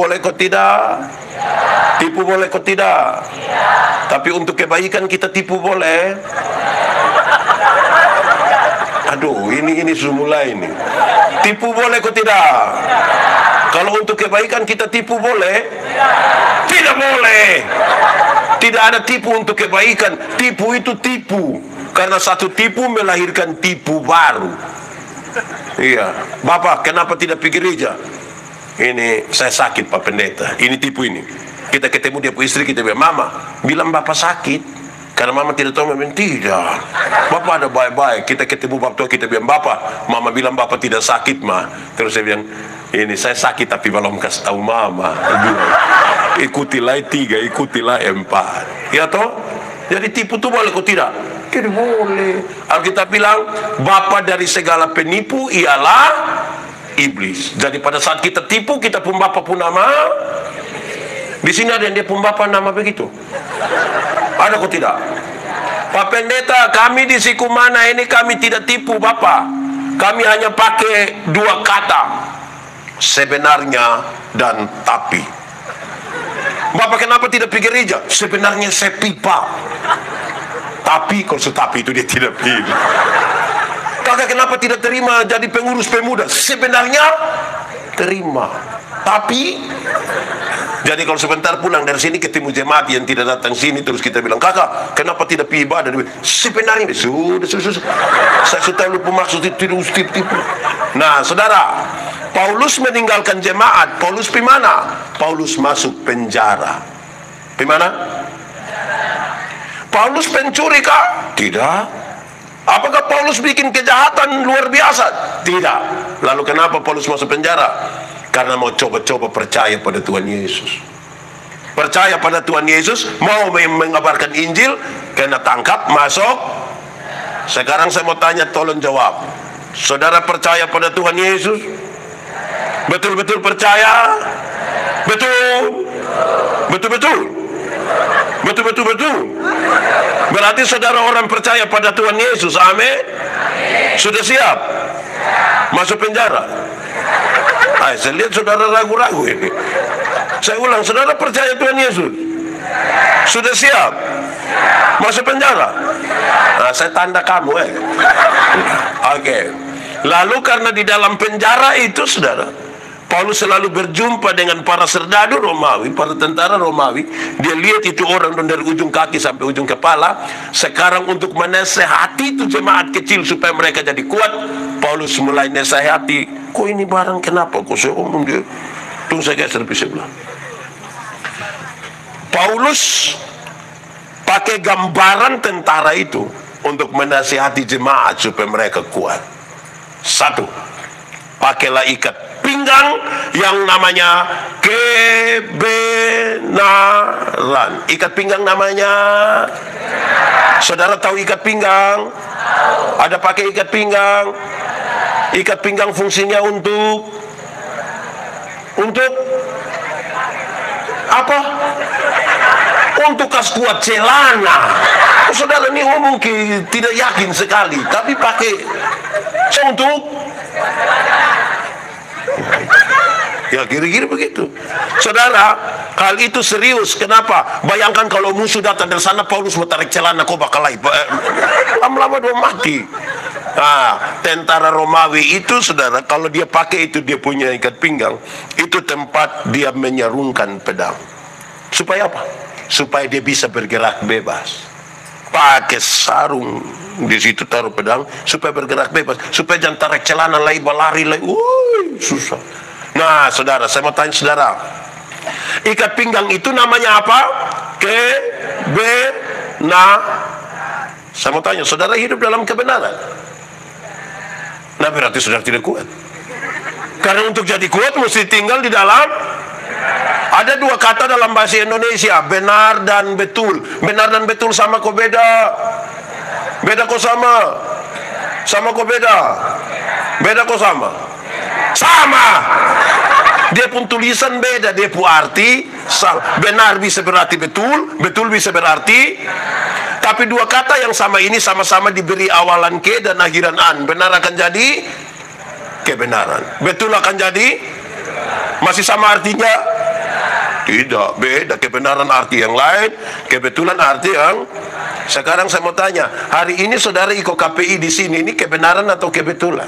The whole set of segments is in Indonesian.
boleh kok tidak? Tipu boleh kok tidak? Tapi untuk kebaikan kita tipu boleh? Aduh, ini sudah mulai ini. Tipu boleh kok tidak? Kalau untuk kebaikan kita tipu boleh? Tidak boleh. Tidak ada tipu untuk kebaikan. Tipu itu tipu. Karena satu tipu melahirkan tipu baru. Iya. Bapak, kenapa tidak pergi gereja? Ini saya sakit Pak Pendeta. Ini tipu ini. Kita ketemu dia istri, kita bilang, Mama, bilang Bapak sakit. Karena Mama tidak tahu, Mama tidak. Bapak ada baik-baik. Kita ketemu Bapak tua, kita bilang, Bapak, Mama bilang Bapak tidak sakit, Ma. Terus saya bilang, ini saya sakit tapi belum kasih tahu Mama. Ikutilah 3, ikutilah 4. Ya toh? Jadi tipu itu boleh kok tidak? Tidak boleh. Alkitab bilang, bapa dari segala penipu ialah iblis. Jadi pada saat kita tipu, kita pun bapa pun nama. Di sini ada yang dia pun bapa nama begitu. Ada kok tidak? Pak Pendeta, kami di Sikumana ini kami tidak tipu Bapak. Kami hanya pakai 2 kata, sebenarnya dan tapi. Bapak kenapa tidak pergi gereja? Sebenarnya saya pipa. Tapi kalau setapi itu dia tidak pilih. Kakak kenapa tidak terima jadi pengurus pemuda? Sebenarnya terima. Tapi jadi kalau sebentar pulang dari sini ketemu jemaat yang tidak datang sini, terus kita bilang, kakak kenapa tidak pergi ibadah? Sebenarnya sudah. Saya sudah lupa maksud itu tipu. Nah saudara, Paulus meninggalkan jemaat. Paulus di mana? Paulus masuk penjara. Di mana? Paulus pencuri kah? Tidak. Apakah Paulus bikin kejahatan luar biasa? Tidak. Lalu kenapa Paulus masuk penjara? Karena mau coba-coba percaya pada Tuhan Yesus. Percaya pada Tuhan Yesus, mau mengabarkan Injil, kena tangkap, masuk. Sekarang saya mau tanya, tolong jawab. Saudara percaya pada Tuhan Yesus? Betul-betul percaya? Betul? Betul-betul? Betul-betul? Berarti saudara orang percaya pada Tuhan Yesus, amin? Sudah siap? Masuk penjara? Saya lihat saudara ragu-ragu ini. Saya ulang, saudara percaya Tuhan Yesus? Sudah siap? Masuk penjara? Nah, saya tanda kamu Oke. Lalu karena di dalam penjara itu saudara, Paulus selalu berjumpa dengan para serdadu Romawi, para tentara Romawi. Dia lihat itu orang dari ujung kaki sampai ujung kepala. Sekarang untuk menasehati itu jemaat kecil supaya mereka jadi kuat, Paulus mulai nasehati. Kok ini barang kenapa? Kok saya omong dia? Tunggu saya geser di sebelah. Paulus pakai gambaran tentara itu untuk menasihati jemaat supaya mereka kuat. 1, pakailah ikat pinggang yang namanya kebenaran. Ikat pinggang namanya, saudara tahu ikat pinggang? Ada pakai ikat pinggang. Ikat pinggang fungsinya untuk apa? Untuk kas kuat celana. Saudara ini ngomong tidak yakin sekali, tapi pakai untuk ya kira-kira begitu. Saudara, hal itu serius. Kenapa? Bayangkan kalau musuh datang dari sana, Paulus mau tarik celana, kau bakal lama-lama dia mati. Nah, tentara Romawi itu saudara, kalau dia pakai itu, dia punya ikat pinggang, itu tempat dia menyerungkan pedang. Supaya apa? Supaya dia bisa bergerak bebas. Pakai sarung di situ, taruh pedang supaya bergerak bebas, supaya jangan tarik celana lagi lari lagi. Susah. Nah saudara, saya mau tanya saudara, ikat pinggang itu namanya apa? Saya mau tanya, saudara hidup dalam kebenaran? Nah berarti saudara tidak kuat. Karena untuk jadi kuat mesti tinggal di dalam. Ada 2 kata dalam bahasa Indonesia, benar dan betul. Benar dan betul sama kok beda? Beda kok sama? Sama kok beda? Beda kok sama? Sama. Dia pun tulisan beda, dia pun arti salah. Benar bisa berarti betul, betul bisa berarti. Tapi 2 kata yang sama ini sama-sama diberi awalan ke dan akhiran an. Benar akan jadi kebenaran, betul akan jadi masih sama artinya. Tidak, beda. Kebenaran arti yang lain, kebetulan arti yang. Sekarang saya mau tanya, hari ini saudara ikut KPI di sini, ini kebenaran atau kebetulan?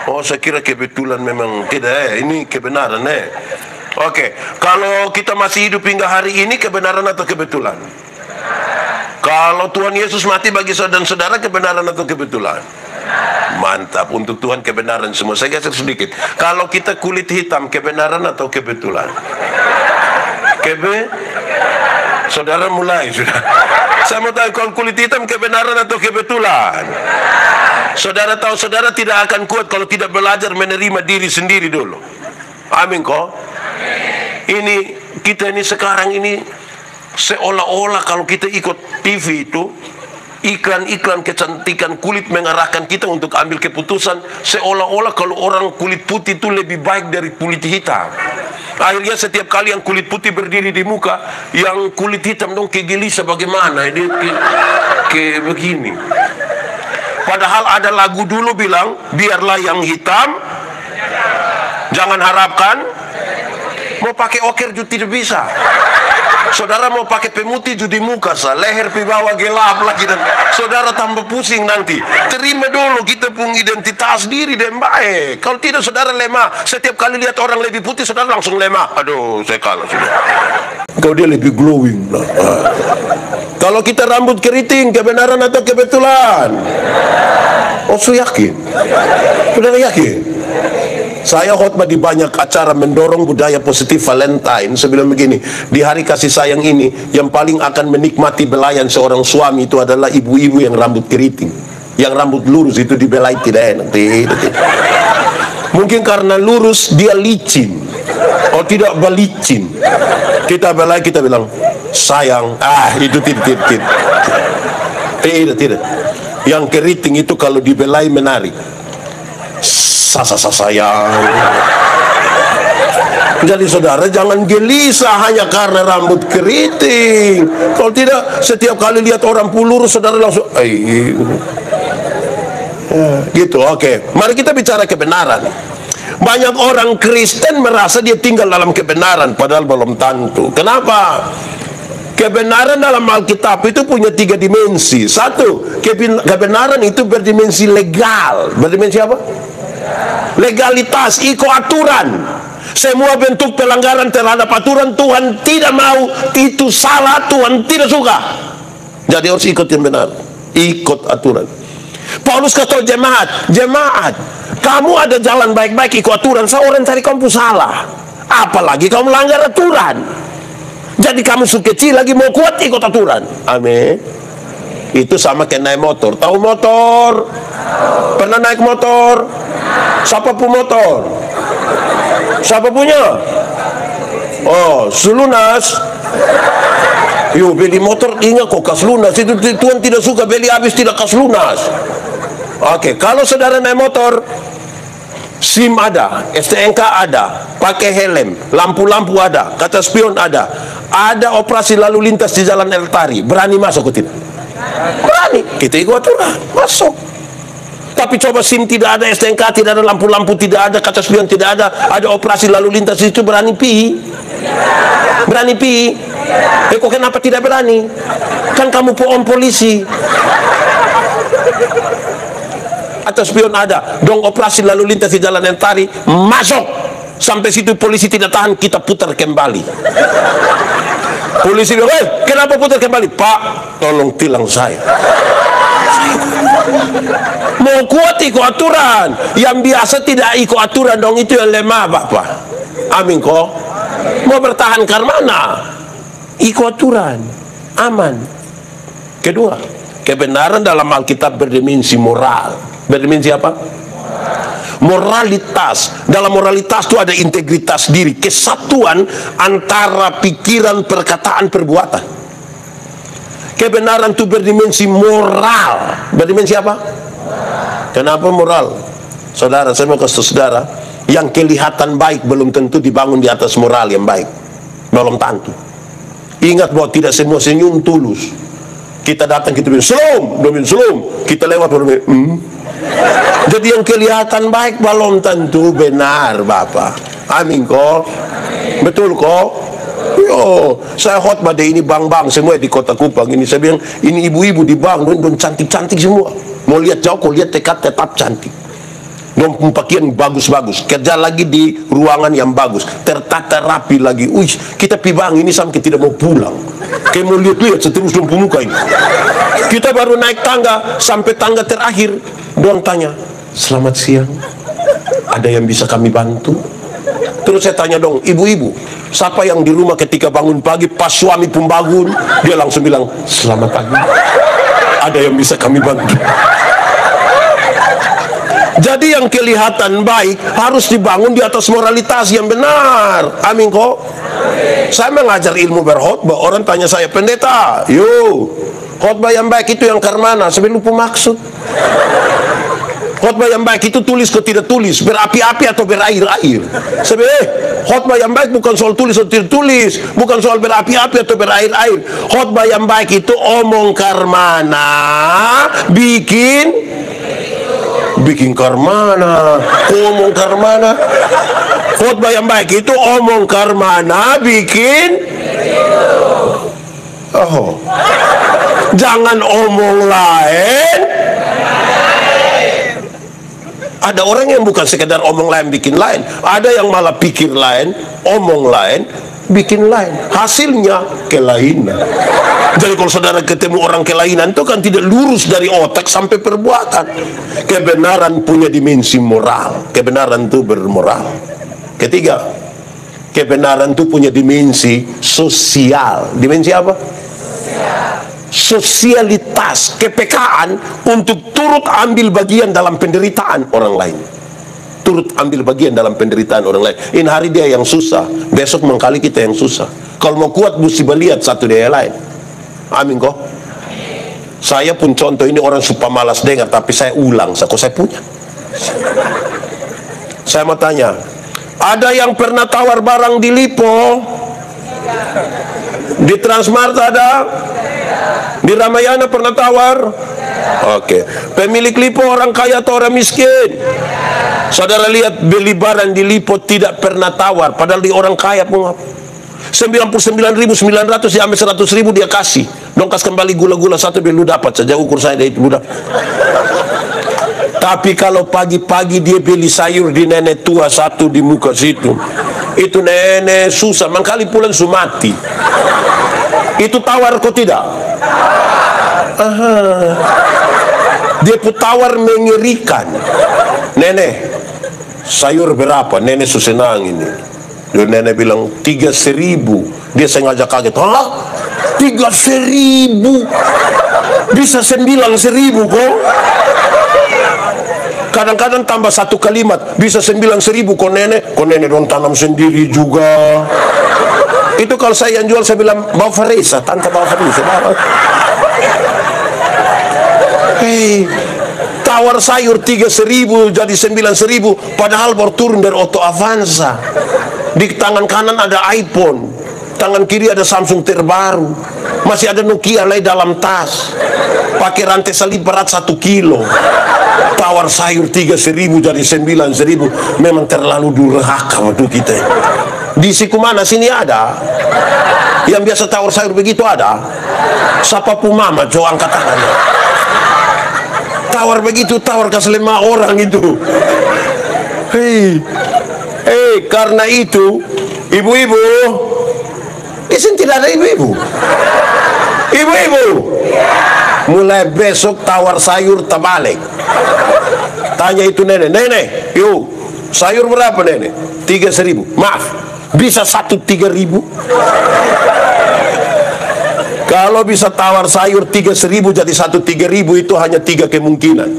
Oh, saya kira kebetulan memang tidak. Ini kebenaran. Oke, kalau kita masih hidup hingga hari ini, kebenaran atau kebetulan? Kalau Tuhan Yesus mati bagi saudara-saudara, kebenaran atau kebetulan? Mantap, untuk Tuhan kebenaran semua. Saya geser sedikit. Kalau kita kulit hitam, kebenaran atau kebetulan? Saudara mulai sudah. Saya mau tahu, kalau kulit hitam kebenaran atau kebetulan? Saudara tahu, saudara tidak akan kuat kalau tidak belajar menerima diri sendiri dulu. Amin kok. Ini kita ini sekarang ini seolah-olah kalau kita ikut TV itu, iklan-iklan kecantikan kulit mengarahkan kita untuk ambil keputusan, seolah-olah kalau orang kulit putih itu lebih baik dari kulit hitam. Akhirnya setiap kali yang kulit putih berdiri di muka, yang kulit hitam dong kegelisah bagaimana dia begini. Padahal ada lagu dulu bilang, biarlah yang hitam jangan harapkan. Mau pakai oker juga tidak bisa. Saudara mau pakai pemutih juga di muka, leher pi bawah gelap lagi, dan saudara tambah pusing nanti. Terima dulu kita punya identitas diri dan baik. Kalau tidak saudara lemah. Setiap kali lihat orang lebih putih, saudara langsung lemah. Aduh, saya kalah sudah. Kalau dia lebih glowing. Kalau kita rambut keriting, kebenaran atau kebetulan? Oh, saya yakin. Saudara yakin? Saya khotbah di banyak acara mendorong budaya positif Valentine. Saya bilang begini, di hari kasih sayang ini, yang paling akan menikmati belayan seorang suami itu adalah ibu-ibu yang rambut keriting. Yang rambut lurus itu dibelai tidak enak. Mungkin karena lurus dia licin. Oh, tidak belicin. Kita belai, kita bilang sayang. Itu tidak. Yang keriting itu kalau dibelai menarik. Sayang. Jadi saudara jangan gelisah hanya karena rambut keriting. Kalau tidak, setiap kali lihat orang lurus saudara langsung gitu. Oke, mari kita bicara kebenaran. Banyak orang Kristen merasa dia tinggal dalam kebenaran, padahal belum tentu. Kenapa? Kebenaran dalam Alkitab itu punya 3 dimensi. Satu, kebenaran itu berdimensi legal. Berdimensi apa? Legalitas, ikut aturan. Semua bentuk pelanggaran terhadap aturan Tuhan tidak mau, itu salah, Tuhan tidak suka. Jadi harus ikut yang benar, ikut aturan. Paulus kata jemaat, kamu ada jalan baik-baik ikut aturan, seorang cari kamu salah, apalagi kamu melanggar aturan. Jadi kamu kecil lagi mau kuat ikut aturan. Amin. Itu sama kayak naik motor. Tahu motor? Pernah naik motor? Siapa punya motor? Siapa punya? Oh, selunas. Yuk beli motor, ingat kok kas lunas. Itu Tuhan tidak suka beli habis tidak kas lunas. Oke, kalau saudara naik motor, SIM ada, STNK ada, pakai helm, lampu-lampu ada, kaca spion ada operasi lalu lintas di Jalan Eltari, berani masuk ke tidak? Berani, kita ikut aturan, masuk. Tapi coba SIM tidak ada, STNK tidak ada, lampu-lampu tidak ada, kaca spion tidak ada operasi lalu lintas itu berani pi? Berani pi? Kok kenapa tidak berani? Kan kamu polisi. Atau spion ada, dong operasi lalu lintas di Jalan Eltari, masuk. Sampai situ polisi tidak tahan, kita putar kembali. Polisi bilang, kenapa putar kembali? Pak, tolong tilang saya. Mau kuat ikut aturan. Yang biasa tidak ikut aturan dong, itu yang lemah Bapak. Amin kok. Mau bertahan karena mana? Ikut aturan, aman. Kedua, kebenaran dalam Alkitab berdimensi moral. Berdimensi apa? Moralitas. Dalam moralitas itu ada integritas diri, kesatuan antara pikiran, perkataan, perbuatan. Kebenaran itu berdimensi moral. Berdimensi apa? Kenapa moral? Saudara, saya mau kasih saudara, yang kelihatan baik belum tentu dibangun di atas moral yang baik. Belum tentu. Ingat bahwa tidak semua senyum tulus. Kita datang, kita bilang, "Shalom," dia bilang, "Shalom." Kita lewat, dia bilang, Jadi yang kelihatan baik belum tentu benar, Bapak. Amin kok. Betul kok. Yo, saya khotbah deh, ini bang-bang semua di Kota Kupang ini. Saya bilang, ini ibu-ibu di bang, don cantik-cantik semua. Mau lihat jauh, kok lihat tetap cantik. Don pakaian bagus-bagus, kerja lagi di ruangan yang bagus, tertata rapi lagi. Wih, kita pi bang ini sampai tidak mau pulang. Kayak mau lihat-lihat seterus dong muka ini. Kita baru naik tangga, sampai tangga terakhir. Don tanya, selamat siang, ada yang bisa kami bantu? Terus saya tanya dong, ibu-ibu, siapa yang di rumah ketika bangun pagi pas suami pun bangun, dia langsung bilang, selamat pagi, ada yang bisa kami bantu? Jadi yang kelihatan baik harus dibangun di atas moralitas yang benar. Amin kok. Saya mengajar ilmu berkhotbah. Orang tanya saya, pendeta, yuk, khotbah yang baik itu yang karmana. Saya lupa maksud. Khotbah yang baik itu tulis atau tidak tulis, berapi-api atau berair-air. Saya bilang, khotbah yang baik bukan soal tulis atau tidak tulis, bukan soal berapi-api atau berair-air. Khotbah yang baik itu omong karmana, bikin karmana, omong karmana. Khotbah yang baik itu omong karmana, bikin jangan omong lain. Ada orang yang bukan sekedar omong lain bikin lain, ada yang malah pikir lain, omong lain, bikin lain, hasilnya kelainan. Jadi kalau saudara ketemu orang kelainan itu kan tidak lurus dari otak sampai perbuatan. Kebenaran punya dimensi moral, kebenaran itu bermoral. Ketiga, kebenaran itu punya dimensi sosial. Dimensi apa? Sosialitas, kepekaan untuk turut ambil bagian dalam penderitaan orang lain. Turut ambil bagian dalam penderitaan orang lain. Ini hari dia yang susah, besok mengkali kita yang susah. Kalau mau kuat mesti melihat satu dia lain. Amin kok. Saya pun contoh, ini orang suka malas dengar, tapi saya ulang, kok saya punya. Saya mau tanya, ada yang pernah tawar barang di Lipo? Di Transmart ada? Di Ramayana pernah tawar? Oke. Pemilik Lipo orang kaya atau orang miskin? Saudara lihat beli barang di Lipo tidak pernah tawar, padahal di orang kaya pun 99.900 dia ambil 100.000 dia kasih. Dong kas kembali gula-gula satu biar lu dapat saja, ukur saya dari itu budak. Tapi kalau pagi-pagi dia beli sayur di nenek tua satu di muka situ, itu nenek susah, mangkali pulang sumati. Itu tawar kok tidak? Dia pun tawar mengerikan. Nenek, sayur berapa? Nenek susenang ini. Dan nenek bilang 3.000. Dia sengaja kaget. Hah? 3.000? Bisa 9.000 kok? Kadang-kadang tambah satu kalimat, bisa 9.000 kok nenek dong tanam sendiri juga. Itu kalau saya yang jual, saya bilang bawa Farisa, tante bawa Farisa. Hei, tawar sayur 3.000 jadi 9.000, padahal baru turun dari Auto Avanza. Di tangan kanan ada iPhone, tangan kiri ada Samsung terbaru, masih ada Nokia lagi dalam tas, pakai rantai salib berat 1 kilo. Tawar sayur 3.000 jadi 9.000, memang terlalu durhaka waktu kita. Di siku mana sini ada yang biasa tawar sayur begitu? Ada? Siapa pun mama coba angkat tangannya. Tawar begitu, tawar ke 5 orang itu. Hei, karena itu ibu-ibu, di sini tidak ada ibu-ibu. Ibu-ibu, mulai besok tawar sayur terbalik. Tanya itu nenek, yuk sayur berapa nenek? 3.000. Maaf, bisa 3.000? Kalau bisa tawar sayur 3.000 jadi 3.000, itu hanya 3 kemungkinan.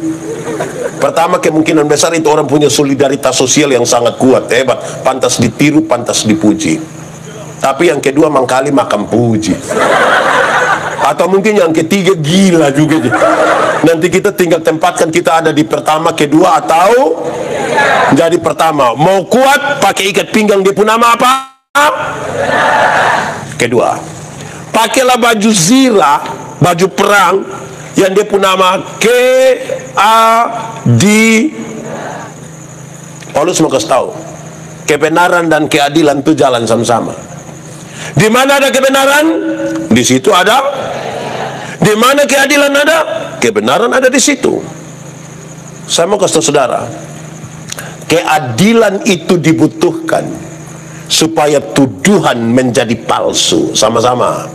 Pertama, kemungkinan besar itu orang punya solidaritas sosial yang sangat kuat, hebat, pantas ditiru, pantas dipuji. Tapi yang kedua mangkali makan puji. Atau mungkin yang ketiga gila juga. Nanti kita tinggal tempatkan kita ada di pertama, kedua, atau jadi pertama. Mau kuat pakai ikat pinggang, dia pun nama apa? Kedua. Pakailah baju zirah, baju perang, yang dia punya nama Paulus mau kasih tahu, kebenaran dan keadilan itu jalan sama-sama. Di mana ada kebenaran, di situ ada. Di mana keadilan ada, kebenaran ada di situ. Saya mau kasih tahu saudara, keadilan itu dibutuhkan supaya tuduhan menjadi palsu. Sama-sama.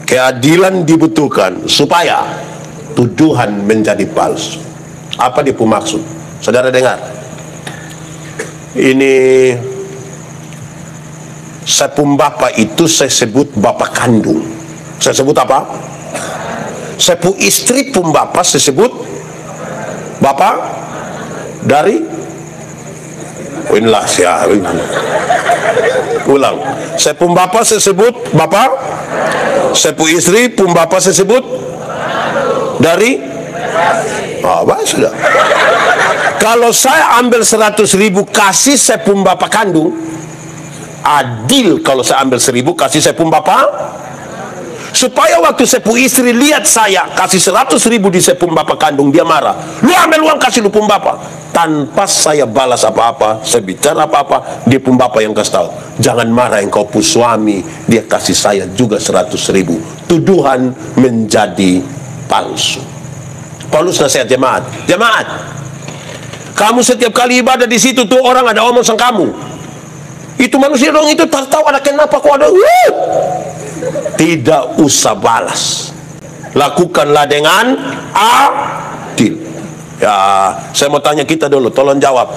Keadilan dibutuhkan supaya tuduhan menjadi palsu. Apa dia maksud? Saudara dengar. Ini saya pun bapak itu saya sebut bapak kandung. Saya sebut apa? Saya pun istri pun bapak saya sebut bapak dari inilah ya. Ulang. Saya pun bapak saya sebut bapak. Saya pun istri pun bapak saya sebut dari apa sudah. Kalau saya ambil 100.000 kasih saya pun bapak kandung, adil kalau saya ambil 1.000 kasih saya pun bapak, supaya waktu saya pun istri lihat saya kasih 100.000 di saya pun bapak kandung, dia marah, lu ambil uang kasih lu pun bapak, tanpa saya balas apa-apa, saya bicara apa-apa, dia pun bapak yang kasih tahu, jangan marah engkau pun suami, dia kasih saya juga 100.000. Tuduhan menjadi palsu. Paulus nasihat jemaat, kamu setiap kali ibadah di situ tuh orang ada omong sama kamu. Itu manusia dong, itu tahu ada kenapa kok ada. Tidak usah balas. Lakukanlah dengan adil. Ya, saya mau tanya kita dulu, tolong jawab.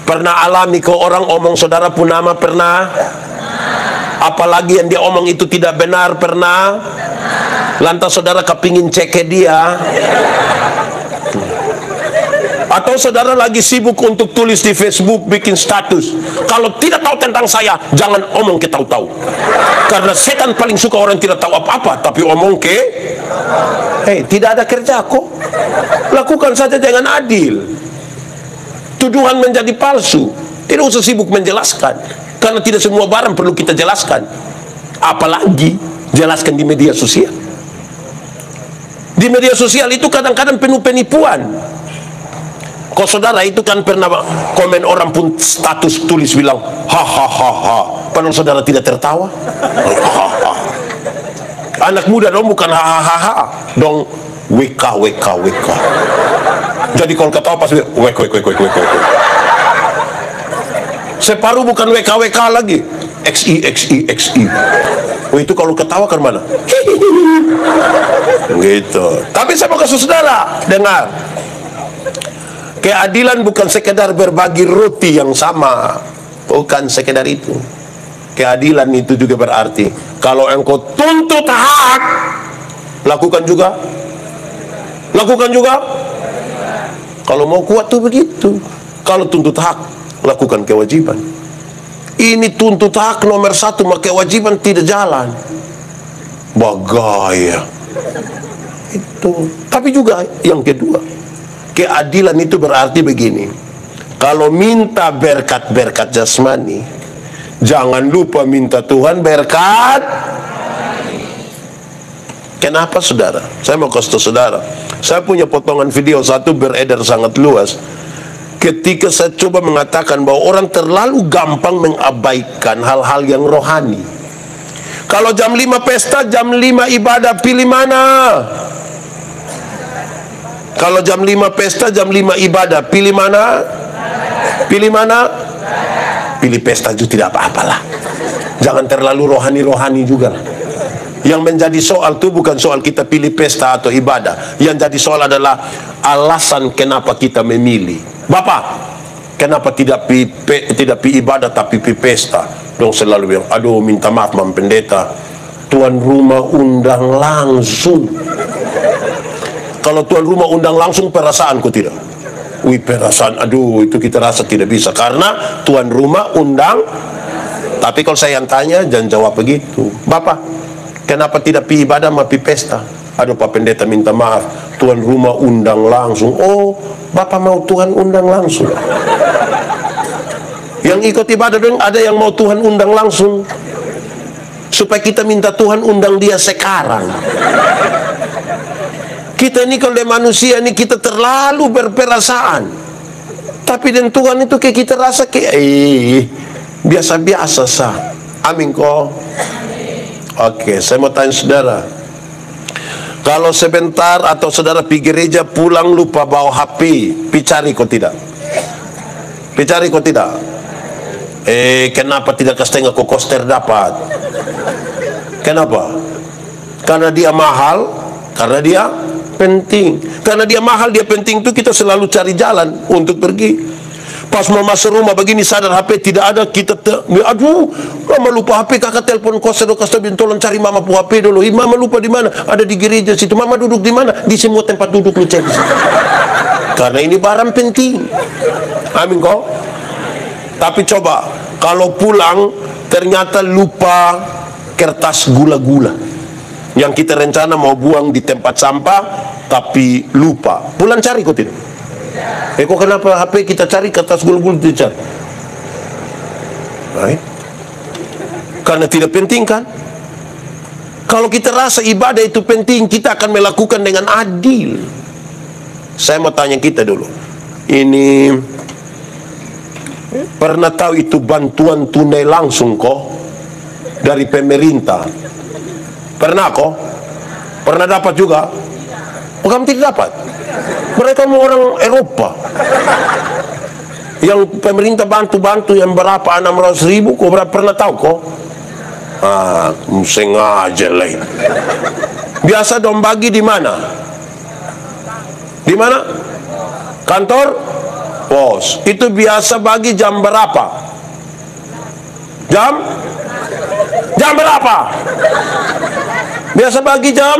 Pernah alami kok orang omong saudara pun nama? Pernah? Apalagi yang dia omong itu tidak benar? Pernah? Lantas saudara kepingin cek dia? Atau saudara lagi sibuk untuk tulis di Facebook, bikin status, kalau tidak tahu tentang saya jangan omong ke tahu-tahu, karena setan paling suka orang tidak tahu apa-apa tapi omong ke tidak ada kerja kok. Lakukan saja dengan adil. Tuduhan menjadi palsu, tidak usah sibuk menjelaskan, karena tidak semua barang perlu kita jelaskan, apalagi jelaskan di media sosial. Di media sosial itu kadang-kadang penuh penipuan. Kok saudara itu kan pernah komen orang pun status tulis bilang hahaha, padahal saudara tidak tertawa. Anak muda dong bukan hahaha dong, WK. Jadi kalau ketawa pas wek. Separuh bukan WK lagi, XI. Oh, itu kalau ketawa kan mana? Gitu. Tapi saya mau kasih saudara dengar. Keadilan bukan sekedar berbagi roti yang sama, bukan sekedar itu. Keadilan itu juga berarti kalau engkau tuntut hak, lakukan juga. Kalau mau kuat tuh begitu. Kalau tuntut hak, lakukan kewajiban. Ini tuntut hak nomor 1, maka kewajiban tidak jalan. Bagaya. Itu. Tapi juga yang kedua, keadilan itu berarti begini. Kalau minta berkat-berkat jasmani, jangan lupa minta Tuhan berkat. Kenapa saudara? Saya mau kasih tahu saudara, saya punya potongan video satu beredar sangat luas. Ketika saya coba mengatakan bahwa orang terlalu gampang mengabaikan hal-hal yang rohani. Kalau jam 5 pesta, jam 5 ibadah, pilih mana? Kalau jam 5 pesta, jam 5 ibadah, pilih mana? Pilih mana? Pilih pesta itu tidak apa-apalah. Jangan terlalu rohani-rohani juga. Yang menjadi soal itu bukan soal kita pilih pesta atau ibadah. Yang jadi soal adalah alasan kenapa kita memilih. Bapak, kenapa tidak pi ibadah tapi pi pesta? Dong selalu bilang, aduh minta maaf Mam Pendeta, tuan rumah undang langsung. Kalau tuan rumah undang langsung, perasaanku tidak. Wih, perasaan, aduh itu kita rasa tidak bisa karena tuan rumah undang. Tapi kalau saya yang tanya, jangan jawab begitu. Bapak, kenapa tidak pi ibadah ma pi pesta? Aduh Pak Pendeta minta maaf, tuan rumah undang langsung. Oh, Bapak mau Tuhan undang langsung. Yang ikut ibadah dong, ada yang mau Tuhan undang langsung, supaya kita minta Tuhan undang dia sekarang. Kita ini kalau manusia ini kita terlalu berperasaan. Tapi dengan Tuhan itu kayak kita rasa kayak biasa-biasa sah. Amin kok. Oke, saya mau tanya saudara. Kalau sebentar atau saudara pergi gereja pulang lupa bawa HP, picari kok tidak? Picari kok tidak? Kenapa tidak setengah kok koster dapat? Kenapa? Karena dia mahal, karena dia penting. Karena dia mahal, dia penting itu kita selalu cari jalan untuk pergi. Pas mau masuk rumah begini sadar HP tidak ada, kita aduh, mama lupa HP, kakak telepon koster tolong cari mama pu HP dulu. Mama lupa di mana? Ada di gereja situ. Mama duduk di mana? Di semua tempat duduk lu cek. Karena ini barang penting. Amin kok. Tapi coba kalau pulang ternyata lupa kertas gula-gula yang kita rencana mau buang di tempat sampah, tapi lupa. Pulang cari kok tidak? Kok kenapa HP kita cari kertas gula-gula tidak cari? Baik. Karena tidak penting kan? Kalau kita rasa ibadah itu penting, kita akan melakukan dengan adil. Saya mau tanya kita dulu. Ini pernah tahu itu bantuan tunai langsung kok dari pemerintah? Pernah kok? Pernah dapat juga? Bukan tidak dapat. Mereka mau orang Eropa yang pemerintah bantu yang berapa 600.000 kok, berapa pernah tahu kok? Sengaja lah. Biasa dong bagi di mana? Di mana? Kantor pos. Itu biasa bagi jam berapa? Jam berapa? Biasa bagi jam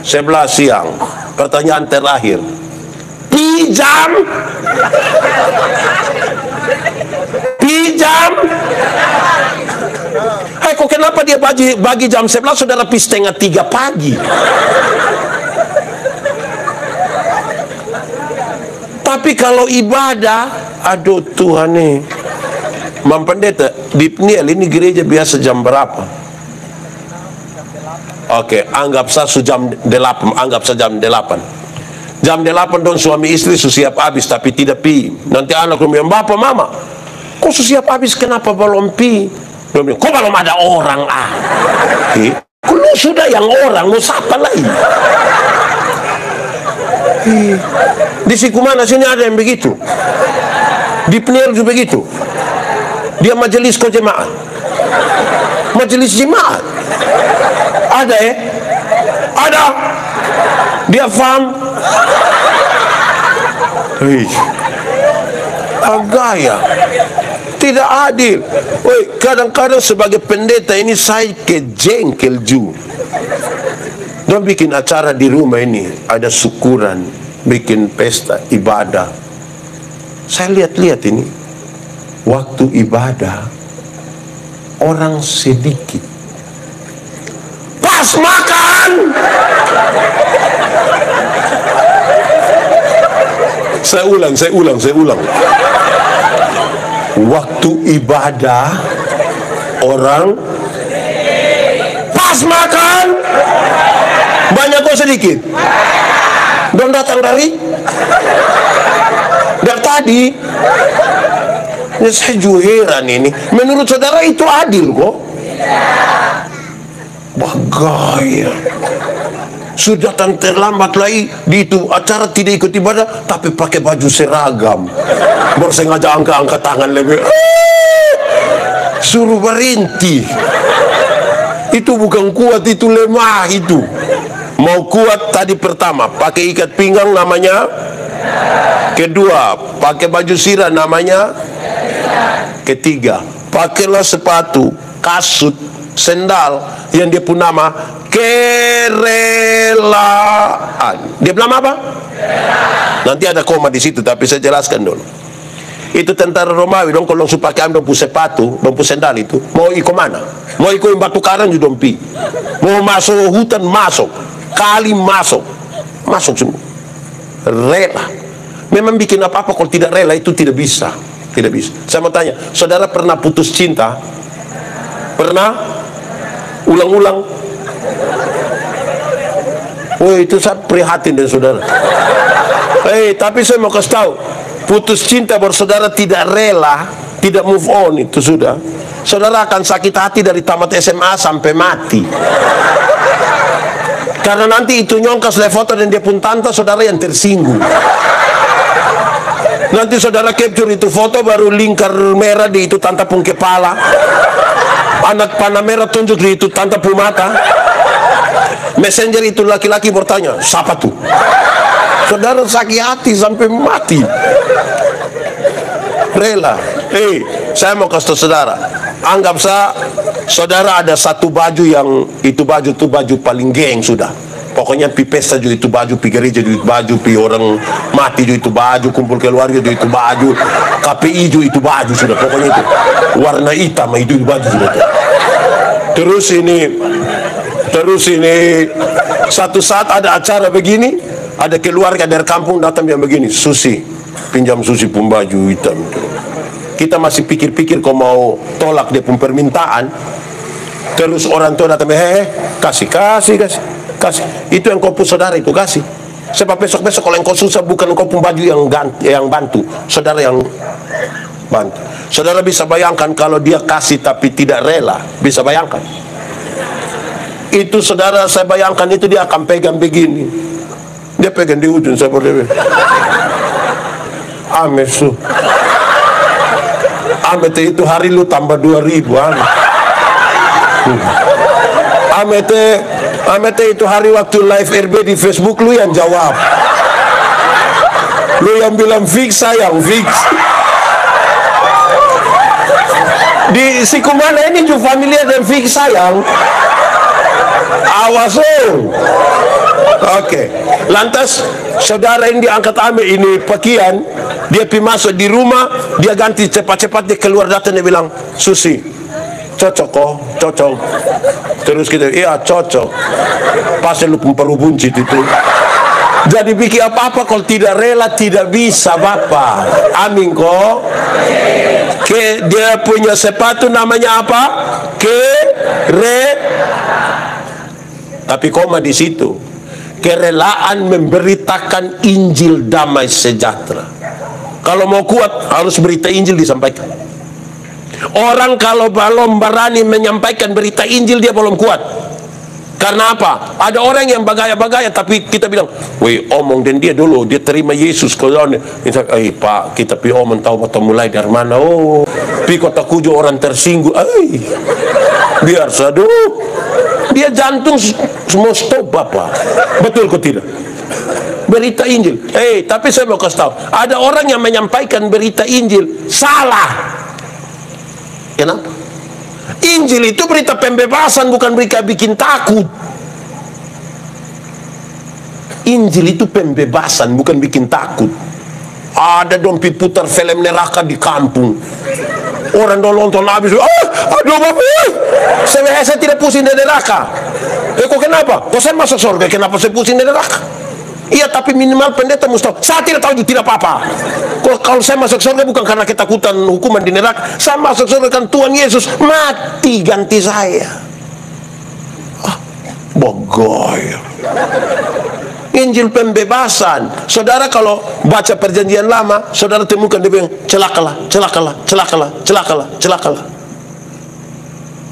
11 siang. Pertanyaan terakhir, Pijam? Kok kenapa dia bagi jam 11, saudara pi setengah 3 pagi? Tapi kalau ibadah, aduh Tuhan nih, Mam Pendeta, di Pniel ini gereja biasa jam berapa? Oke, anggap saya jam 8, anggap saya jam 8. Jam 8 dong suami istri siap habis tapi tidak pi. Nanti anak bilang, "Bapak, Mama, kok siap habis kenapa belum pi?" Dia bilang, "Kok belum ada orang ah?" Lu sudah yang orang, mau siapa lagi? Di Sikumana sini ada yang begitu. Di Pniel juga begitu. Dia majelis kok jemaat. Majelis jemaat. Ada ada. Dia faham. Gaya. Tidak adil. Kadang-kadang sebagai pendeta ini saya kejengkel juga. Don bikin acara di rumah ini, ada syukuran, bikin pesta ibadah. Saya lihat-lihat ini, waktu ibadah orang sedikit. Pas makan, saya ulang. Waktu ibadah orang pas makan banyak kok sedikit. Don datang dari tadi. Ya, saya juga heran ini. Menurut saudara itu adil kok? Bagaya. Sudah terlambat lagi di itu acara tidak ikut ibadah tapi pakai baju seragam. Bersengaja angkat tangan lebih. Suruh berhenti. Itu bukan kuat, itu lemah itu. Mau kuat tadi pertama pakai ikat pinggang namanya. Kedua pakai baju sirah namanya. Ketiga pakailah sepatu, kasut, sendal yang dia pun nama kerelaan. Dia bilang apa? Nanti ada koma di situ tapi saya jelaskan dulu. Itu tentara Romawi dong kalau supaya kami dong sepatu, dong sendal itu mau ikut mana? Mau ikut batu karang juga dong pi. Mau masuk hutan masuk, kali masuk semua. Rela. Memang bikin apa-apa kalau tidak rela itu tidak bisa. Tidak bisa. Saya mau tanya, saudara pernah putus cinta? Pernah? Ulang-ulang? Woi, itu saya prihatin dengan saudara. Tapi saya mau kasih tahu, putus cinta bersaudara tidak rela, tidak move on, itu sudah. Saudara akan sakit hati dari tamat SMA sampai mati. Karena nanti itu nyongkas foto dan dia pun tante saudara yang tersinggung. Nanti saudara capture itu foto, baru lingkar merah di itu tante pun kepala, anak panah merah tunjuk di itu tante pun mata. Messenger itu laki-laki bertanya, siapa tuh? Saudara sakit hati sampai mati. Rela. Saya mau kasih tahu saudara, anggap saudara ada satu baju yang itu baju paling geng sudah. Pokoknya pi pesta juga itu baju, pi gereja juga itu baju, pi orang mati juga itu baju, kumpul keluarga juga itu baju, KPI juga itu baju sudah. Pokoknya itu warna hitam itu baju sudah. Terus ini satu saat ada acara begini, ada keluarga dari kampung datang yang begini, Susi, pinjam Susi pun baju hitam. Kita masih pikir-pikir kau mau tolak dia pun permintaan. Terus orang tua datang, kasih. Itu yang kau pun saudara itu kasih. Sebab besok-besok kalau yang kau susah bukan kau pun baju yang bantu, saudara yang bantu. Saudara bisa bayangkan kalau dia kasih tapi tidak rela, bisa bayangkan. Itu saudara, saya bayangkan itu dia akan pegang begini. Dia pegang di ujung seperti ini. Amesu. Amete itu hari lu tambah 2.000. Amete itu hari waktu live RB di Facebook lu yang jawab. Lu yang bilang fix sayang, fix. Di Sikumana ini juga familiar dan fix sayang. Awas Oke. Lantas saudara ini diangkat ambil ini pakaian, dia pergi masuk di rumah, dia ganti cepat-cepat, dia keluar datang, dia bilang, Susi, cocok kok, cocok. Terus kita, iya cocok. Pas lu perlu buncit itu. Jadi bikin apa-apa kalau tidak rela tidak bisa Bapak. Amin kok. Dia punya sepatu namanya apa? Tapi koma di situ, kerelaan memberitakan Injil damai sejahtera. Kalau mau kuat harus berita Injil disampaikan. Orang kalau belum berani menyampaikan berita Injil dia belum kuat. Karena apa? Ada orang yang bagaya-bagaya tapi kita bilang, woi omong dan dia dulu dia terima Yesus kalau Pak kita pi omong tahu atau mulai dari mana? Oh, pi kota Kujo orang tersinggung. Biar saduh. Dia jantung semua stop Bapak. Betul kok tidak? Berita Injil. Tapi saya mau kasih tahu, ada orang yang menyampaikan berita Injil salah. Kenapa? Injil itu berita pembebasan, bukan berita bikin takut. Injil itu pembebasan, bukan bikin takut. Ada dompi putar film neraka di kampung. Orang nonton habis, aduh Bapak, saya tidak pusing dari neraka. Kok kenapa? Kok saya masuk surga, kenapa saya pusing dari neraka? Iya, tapi minimal pendeta mesti tahu. Saya tidak tahu juga tidak apa-apa. Kalau saya masuk surga bukan karena ketakutan hukuman di neraka. Saya masuk surga kan Tuhan Yesus mati ganti saya. Bogoy. Injil pembebasan. Saudara kalau baca perjanjian lama, saudara temukan dia bilang celakalah.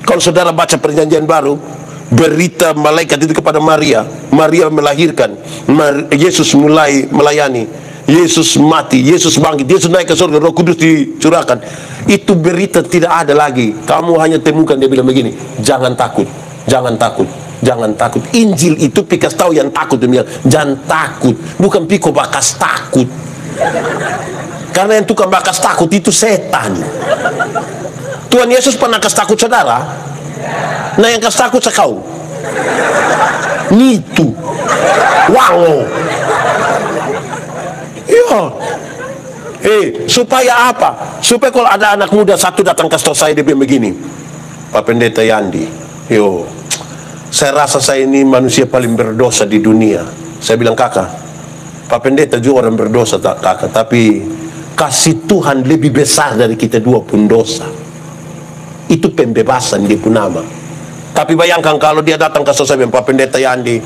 Kalau saudara baca perjanjian baru, berita malaikat itu kepada Maria melahirkan, Yesus mulai melayani, Yesus mati, Yesus bangkit, Yesus naik ke surga, Roh Kudus dicurahkan. Itu berita tidak ada lagi. Kamu hanya temukan dia bilang begini, jangan takut. Injil itu pikas tahu yang takut, dia bilang jangan takut, bukan piko bakas takut. Karena yang tukang bakas takut itu setan. Tuhan Yesus pernah kasih takut saudara? Nah yang kasih takut sekau nitu wango. Iya. Supaya apa? Supaya kalau ada anak muda satu datang ke saya dia bilang begini, Pak Pendeta Yandi, saya rasa saya ini manusia paling berdosa di dunia. Saya bilang, kakak, Pak Pendeta juga orang berdosa kakak, tapi kasih Tuhan lebih besar dari kita dua pun dosa. Itu pembebasan dia pun nama. Tapi bayangkan kalau dia datang ke saya bilang, Pak Pendeta Yandi,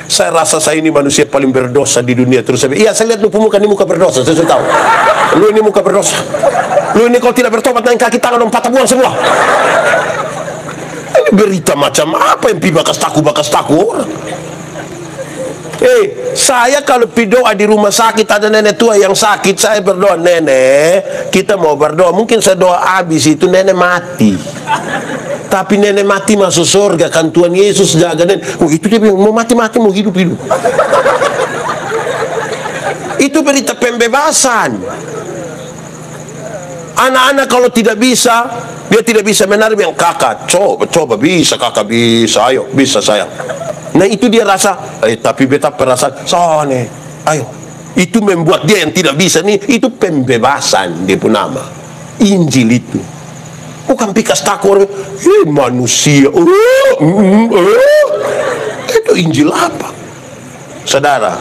Saya rasa saya ini manusia paling berdosa di dunia. Terus saya bilang, iya saya lihat lu muka ini muka berdosa. Saya sudah tahu. Lu ini muka berdosa. Lu ini kalau tidak bertobat naik kaki tangan dong patah buang semua. Ini berita macam apa yang bakas taku orang. Saya kalau berdoa di rumah sakit ada nenek tua yang sakit, saya berdoa, nenek kita mau berdoa, mungkin saya doa habis itu nenek mati, tapi nenek mati masuk surga kan Tuhan Yesus jaga nenek. Oh itu dia bilang mau mati mau hidup. Itu berita pembebasan. Anak-anak kalau tidak bisa, dia tidak bisa menarik yang kakak coba bisa, kakak bisa, ayo bisa sayang. Nah itu dia rasa, tapi beta perasaan, soalnya, ayo. Itu membuat dia yang tidak bisa nih, itu pembebasan dia pun nama. Injil itu. Bukan pikas takut, manusia. Itu Injil apa? Saudara,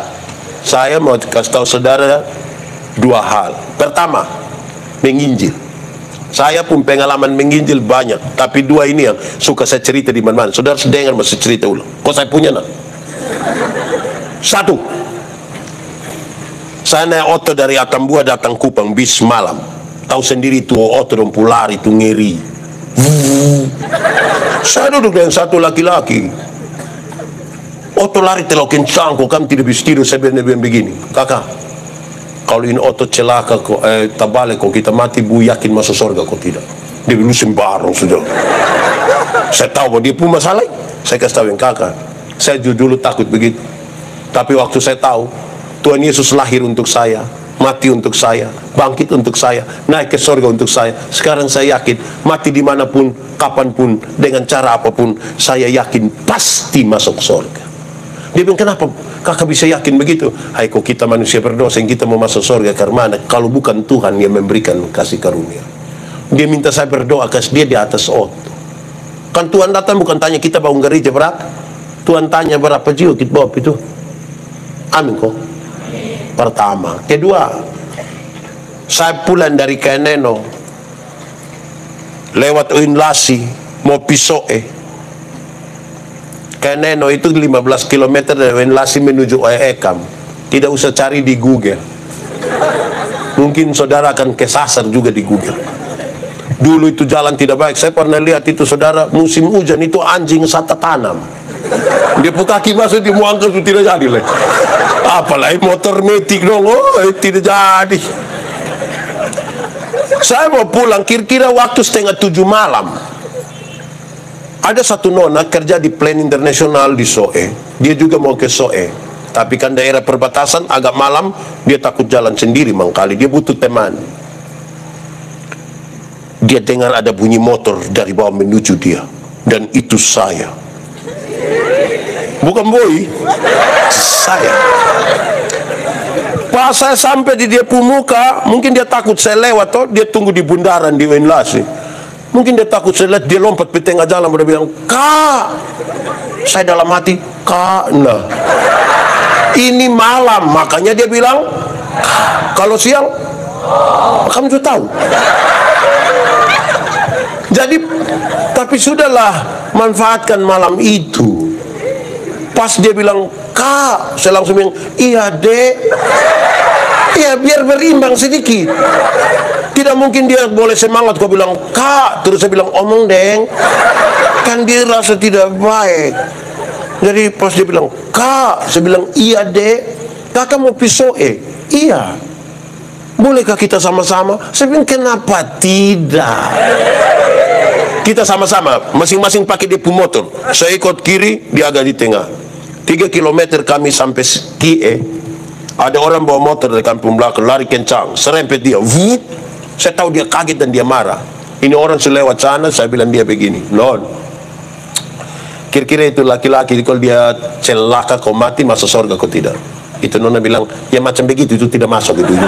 saya mau kasih tahu saudara dua hal. Pertama, menginjil. Saya pun pengalaman menginjil banyak, tapi dua ini yang suka saya cerita di mana-mana. Saudara dengar masih cerita ulang. Kok saya punya nak? Satu, saya naik oto dari Atambua datang Kupang bis malam. Tahu sendiri itu oto dan pular itu ngeri. Saya duduk dengan satu laki-laki. Oto lari terlalu kencang, kok kami tidak bisa tidur. Saya bilang begini, kakak, kalau ini otot celaka kok tabalik kok kita mati bu yakin masuk surga kok tidak. Dia bilang sembarang sudah. Saya tahu bahwa dia pun masalah. Saya kasih tahu yang kakak, saya dulu takut begitu, tapi waktu saya tahu Tuhan Yesus lahir untuk saya, mati untuk saya, bangkit untuk saya, naik ke surga untuk saya. Sekarang saya yakin mati dimanapun, kapanpun, dengan cara apapun, saya yakin pasti masuk surga. Dia bilang, kenapa kakak bisa yakin begitu? Hai kok kita manusia berdosa yang kita mau masuk surga karena kalau bukan Tuhan yang memberikan kasih karunia. Dia minta saya berdoa kasih dia di atas oto. Kan Tuhan datang bukan tanya kita bangun gereja berapa, Tuhan tanya berapa jiwa kita bawa itu. Amin kok. Pertama. Kedua, saya pulang dari Keneno lewat Uinlasi mau Pisoe. Keneno itu 15 km dari Uinlasi menuju Ekam. Tidak usah cari di Google. Mungkin saudara akan kesasar juga di Google. Dulu itu jalan tidak baik. Saya pernah lihat itu saudara, musim hujan itu anjing sata tanam. Dia punya kaki masuk di muangkel itu tidak jadi lagi. Apalagi motor metik dong, tidak jadi. Saya mau pulang kira-kira waktu 6:30 malam. Ada satu nona kerja di Plan Internasional di Soe. Dia juga mau ke Soe, tapi kan daerah perbatasan agak malam, dia takut jalan sendiri mangkali, dia butuh teman. Dia dengar ada bunyi motor dari bawah menuju dia, dan itu saya. Bukan boy, saya. Pas saya sampai di dia muka, mungkin dia takut saya lewat, toh dia tunggu di bundaran di Uinlasi. Mungkin dia takut saya lihat, dia lompat di tengah jalan, dia bilang, Kak. Saya dalam hati, Kak, nah. Ini malam, makanya dia bilang, kalau siang, kamu sudah tahu. Jadi, tapi sudahlah, manfaatkan malam itu. Pas dia bilang, Kak, saya langsung bilang, iya dek, iya biar berimbang sedikit. Tidak mungkin dia boleh semangat, kau bilang, Kak, terus saya bilang, omong deng, kan dia rasa tidak baik. Jadi pas dia bilang, Kak, saya bilang, iya dek, kakak mau Pisoe? Iya. Bolehkah kita sama-sama? Saya bilang, kenapa tidak? Kita sama-sama, masing-masing pakai dia punya motor. Saya ikut kiri, dia agak di tengah. 3 km kami sampai Kie. Ada orang bawa motor dari kampung belakang, lari kencang, serempet dia. Vup. Saya tahu dia kaget dan dia marah. Ini orang selewat sana, saya bilang dia begini, non, kira-kira itu laki-laki kalau dia celaka kau mati masuk surga kau tidak? Itu nona bilang, ya macam begitu itu tidak masuk itu.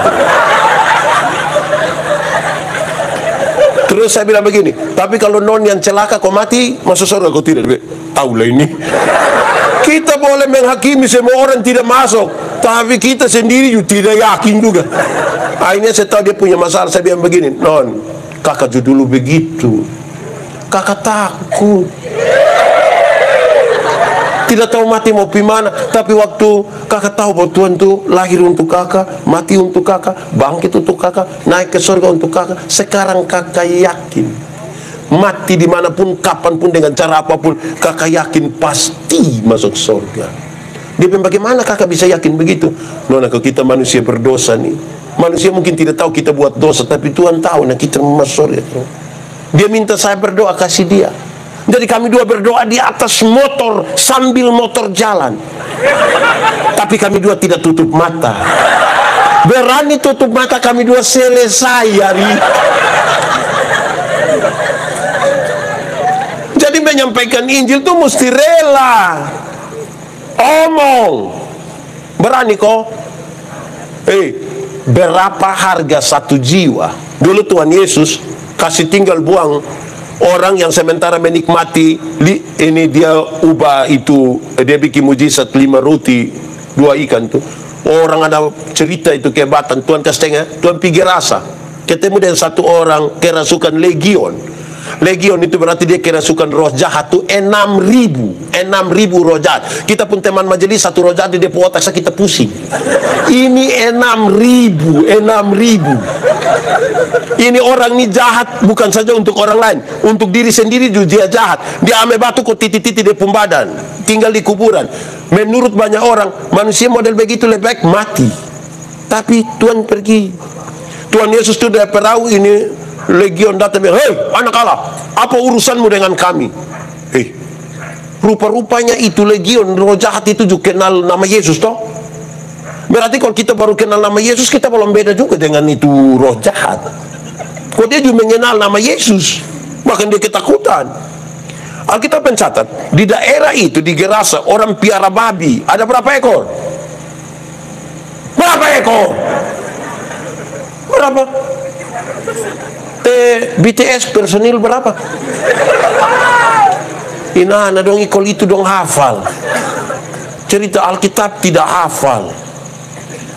Terus saya bilang begini, tapi kalau non yang celaka kau mati masuk surga kau tidak? Tahu lah ini. Kita boleh menghakimi semua orang tidak masuk, tapi kita sendiri juga tidak yakin juga. Akhirnya saya tahu dia punya masalah. Saya bilang begini, non, kakak juga dulu begitu, kakak takut. Tidak tahu mati mau pergi mana. Tapi waktu kakak tahu bahwa Tuhan itu lahir untuk kakak, mati untuk kakak, bangkit untuk kakak, naik ke surga untuk kakak. Sekarang kakak yakin, mati dimanapun, kapanpun, dengan cara apapun, kakak yakin pasti masuk surga. Dia bilang, bagaimana kakak bisa yakin begitu? Nona, kalau kita manusia berdosa nih, manusia mungkin tidak tahu kita buat dosa, tapi Tuhan tahu, nah kita masuk surga. Dia minta saya berdoa, kasih dia. Jadi kami dua berdoa di atas motor sambil motor jalan. Tapi kami dua tidak tutup mata. Berani tutup mata kami dua selesai hari. Jadi menyampaikan Injil itu mesti rela. Omong. Berani kok. Berapa harga satu jiwa? Dulu Tuhan Yesus kasih tinggal buang orang yang sementara menikmati, ini dia ubah itu, dia bikin mujizat 5 roti 2 ikan tuh. Orang ada cerita itu kehebatan Tuhan kasih, Tuhan pergi rasa ketemu dengan satu orang kerasukan legion. Legion itu berarti dia kerasukan roh jahat tuh 6.000 roh jahat. Kita pun teman majelis, satu roh jahat dia otak kita pusing. Ini 6.000. Ini orang ini jahat bukan saja untuk orang lain, untuk diri sendiri juga dia jahat. Dia ame batu kok titik-titik di badan, tinggal di kuburan. Menurut banyak orang, manusia model begitu lebih baik mati. Tapi Tuhan pergi. Tuhan Yesus itu dari perahu ini, legion datang, hei anak Allah, apa urusanmu dengan kami? Rupa-rupanya itu legion roh jahat itu juga kenal nama Yesus toh. Berarti kalau kita baru kenal nama Yesus, kita belum beda juga dengan itu roh jahat. Kok dia juga mengenal nama Yesus, bahkan dia ketakutan. Alkitab mencatat di daerah itu, di Gerasa, orang piara babi. Ada berapa ekor? Berapa ekor? Berapa? BTS personil berapa? Inana dong ikol itu dong hafal. Cerita Alkitab tidak hafal.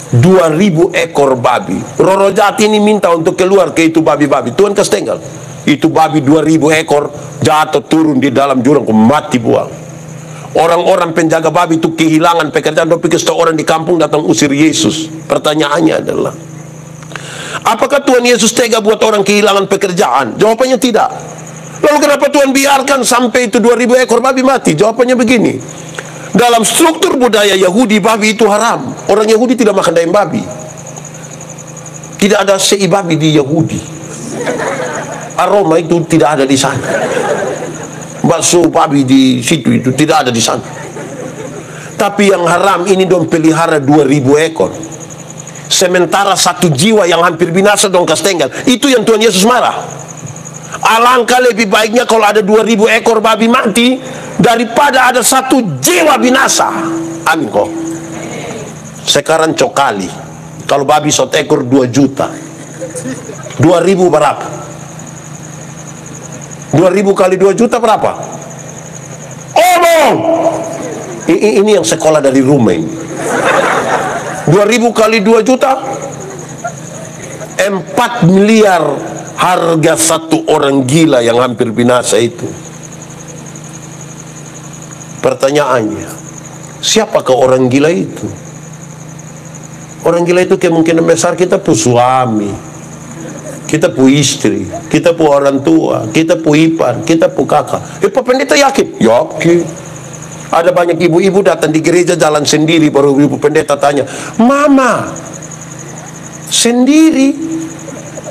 2.000 ekor babi. Roh jahat ini minta untuk keluar ke itu babi-babi. Tuhan kasih tinggal. Itu babi 2.000 ekor jatuh turun di dalam jurang, mati buang. Orang-orang penjaga babi itu kehilangan pekerjaan. Pikir orang di kampung datang usir Yesus. Pertanyaannya adalah, apakah Tuhan Yesus tega buat orang kehilangan pekerjaan? Jawabannya tidak. Lalu kenapa Tuhan biarkan sampai itu 2.000 ekor babi mati? Jawabannya begini. Dalam struktur budaya Yahudi, babi itu haram. Orang Yahudi tidak makan daging babi. Tidak ada sei babi di Yahudi. Aroma itu tidak ada di sana. Bakso babi di situ itu tidak ada di sana. Tapi yang haram ini dong pelihara 2.000 ekor. Sementara satu jiwa yang hampir binasa dong kastenggal. Itu yang Tuhan Yesus marah. Alangkah lebih baiknya kalau ada 2.000 ekor babi mati daripada ada satu jiwa binasa. Amin kok. Sekarang cokali, kalau babi satu ekor 2 juta, 2.000 berapa? 2.000 kali 2 juta berapa? Omong. Ini yang sekolah dari rumah ini. 2.000 kali 2 juta 4 miliar harga satu orang gila yang hampir binasa itu. Pertanyaannya, siapakah orang gila itu? Orang gila itu kemungkinan besar kita pu suami, kita pu istri, kita pu orang tua, kita pu ipar, kita pu kakak. Pak pendeta yakin? Yakin. Ada banyak ibu-ibu datang di gereja jalan sendiri, baru ibu pendeta tanya, mama sendiri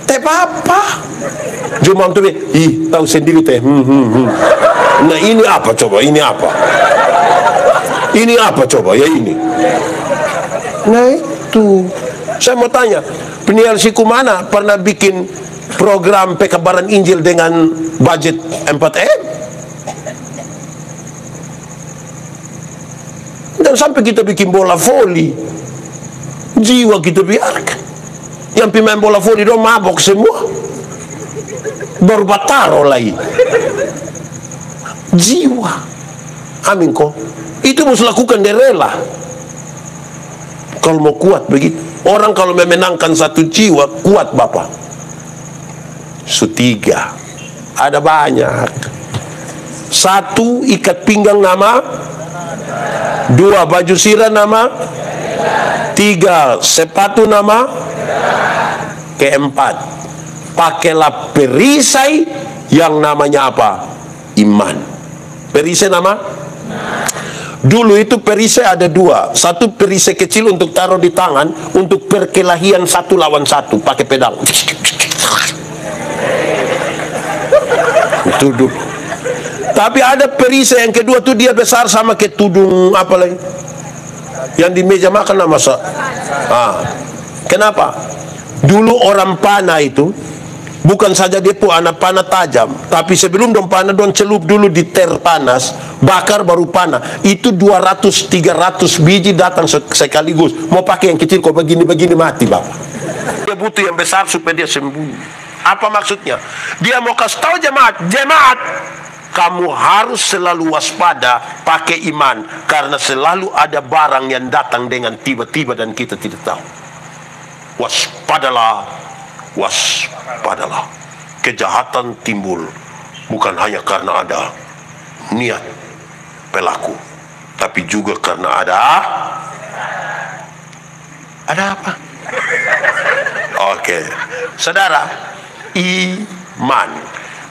teh papa? Cuma tuh, tahu sendiri teh. Nah ini apa coba? Ini apa? Ini apa coba? Ya ini. Nah itu, saya mau tanya, penyiar siku mana pernah bikin program pekabaran Injil dengan budget 4M? Dan sampai kita bikin bola voli, jiwa kita biarkan. Yang pemain bola voli dong mabok semua, baru bataro lagi. Jiwa, amin kok. Itu harus lakukan dia rela. Kalau mau kuat begitu. Orang kalau memenangkan satu jiwa kuat bapak. Sutiga, ada banyak. Satu ikat pinggang nama 2 baju sirah nama, 3 sepatu nama, keempat pakailah perisai yang namanya apa? Iman. Perisai nama? Dulu itu perisai ada 2. Satu perisai kecil untuk taruh di tangan, untuk perkelahian 1 lawan 1 pakai pedang. Itu dulu. Tapi ada perisai yang kedua tuh dia besar sama kayak tudung apa lagi? Yang di meja makan nama kenapa? Dulu orang panah itu bukan saja dia pun anak panah tajam, tapi sebelum dong panah dong celup dulu di ter panas, bakar baru panah. Itu 200-300 biji datang sekaligus. Mau pakai yang kecil kok begini-begini mati Bapak. Dia butuh yang besar supaya dia sembunyi. Apa maksudnya? Dia mau kasih tahu jemaat, kamu harus selalu waspada pakai iman, karena selalu ada barang yang datang dengan tiba-tiba dan kita tidak tahu. Waspadalah, waspadalah. Kejahatan timbul bukan hanya karena ada niat pelaku, tapi juga karena ada apa? Oke, saudara, iman.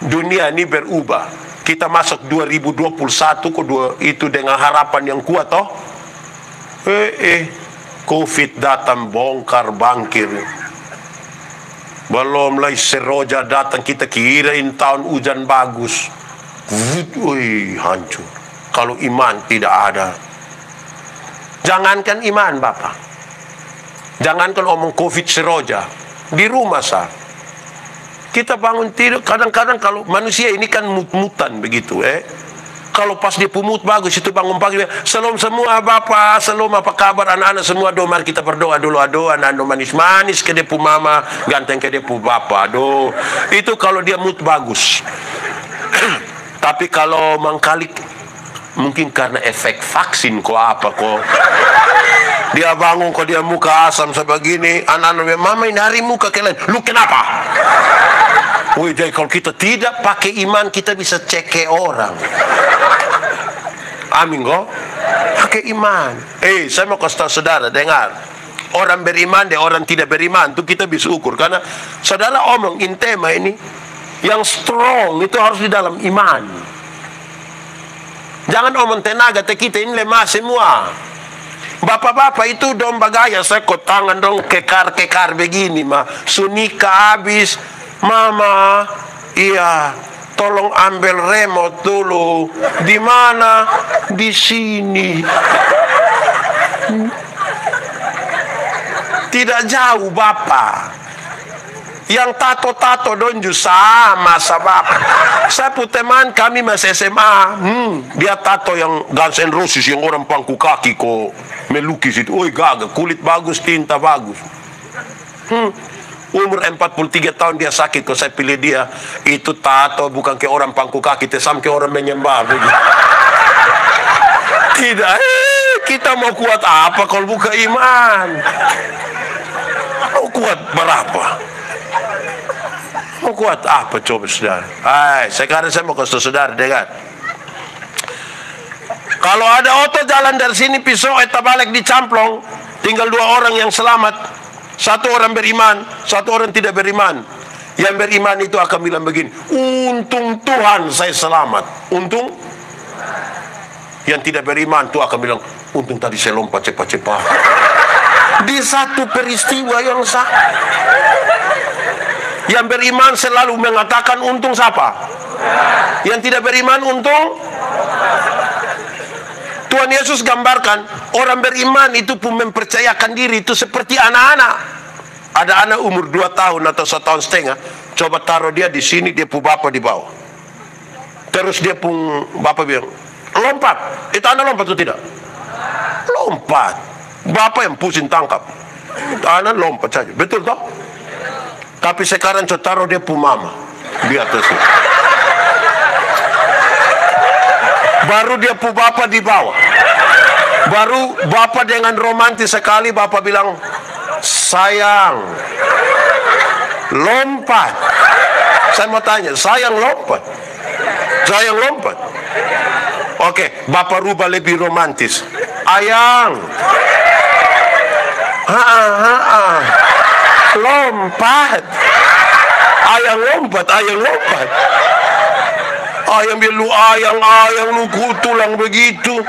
Dunia ini berubah. Kita masuk 2021 itu dengan harapan yang kuat toh. Covid datang bongkar bangkir. Belum lagi seroja datang, kita kirain tahun hujan bagus. Hancur. Kalau iman tidak ada. Jangankan iman Bapak. Jangankan omong Covid seroja. Di rumah kita bangun tidur, kadang-kadang kalau manusia ini kan mut-mutan begitu kalau pas dia pumut bagus, itu bangun pagi, salam semua Bapak, salam apa kabar anak-anak semua, mari kita berdoa dulu, anak manis-manis ke depu mama, ganteng ke depu Bapak, itu kalau dia mood bagus. Tapi kalau mengkalik, mungkin karena efek vaksin kok dia bangun kok dia muka asam sebegini, anak-anak mama ini hari muka kalian, lu kenapa? Jadi kalau kita tidak pakai iman, kita bisa cek orang. Amin kok. Pakai iman. Saya mau kasih tahu saudara, dengar. Orang beriman dan orang tidak beriman itu kita bisa ukur, karena saudara omong tema ini yang strong itu harus di dalam iman. Jangan omong tenaga kita ini lemah semua. Bapak-bapak itu dong bagaya, saya kok tangan dong kekar-kekar begini mah, sunika habis. Mama, iya, tolong ambil remote dulu. Di mana? Di sini. Tidak jauh Bapak. Yang tato-tato donju sama Bapak. Saya pun teman kami masih SMA. Dia tato yang Guns N' Roses, yang orang pangku kaki kok melukis itu. Gagah, kulit bagus, tinta bagus. Umur 43 tahun dia sakit, kok saya pilih dia. Itu tato bukan ke orang pangku kaki, tesam ke orang menyembah begitu. Tidak, kita mau kuat apa kalau bukan iman? Mau kuat berapa? Mau kuat apa coba saudara? Sekarang saya mau kasih saudara dengar. Kalau ada oto jalan dari sini pisau balik dicamplong, tinggal 2 orang yang selamat. 1 orang beriman, 1 orang tidak beriman. Yang beriman itu akan bilang begini, untung Tuhan saya selamat. Untung. Yang tidak beriman itu akan bilang, untung tadi saya lompat cepat-cepat. Di satu peristiwa yang sama. Yang beriman selalu mengatakan untung siapa? Yang tidak beriman untung. Tuhan Yesus gambarkan orang beriman itu pun mempercayakan diri itu seperti anak-anak. Ada anak umur 2 tahun atau 1,5 tahun, coba taruh dia di sini, dia pun bapak di bawah. Terus dia pun bapak bilang, lompat. Itu anak lompat atau tidak? Lompat. Bapak yang pusing tangkap. Anak lompat saja. Betul toh? Tapi sekarang coba taruh dia pun mama di atasnya. Baru dia pun bapak di bawah. Baru bapak dengan romantis sekali, bapak bilang, sayang, lompat. Saya mau tanya, sayang lompat? Sayang lompat? Oke, Bapak rubah lebih romantis. Ayang. Lompat. Ayang lompat, ayang lompat. Ayang biar lu ayang lu kutulang begitu.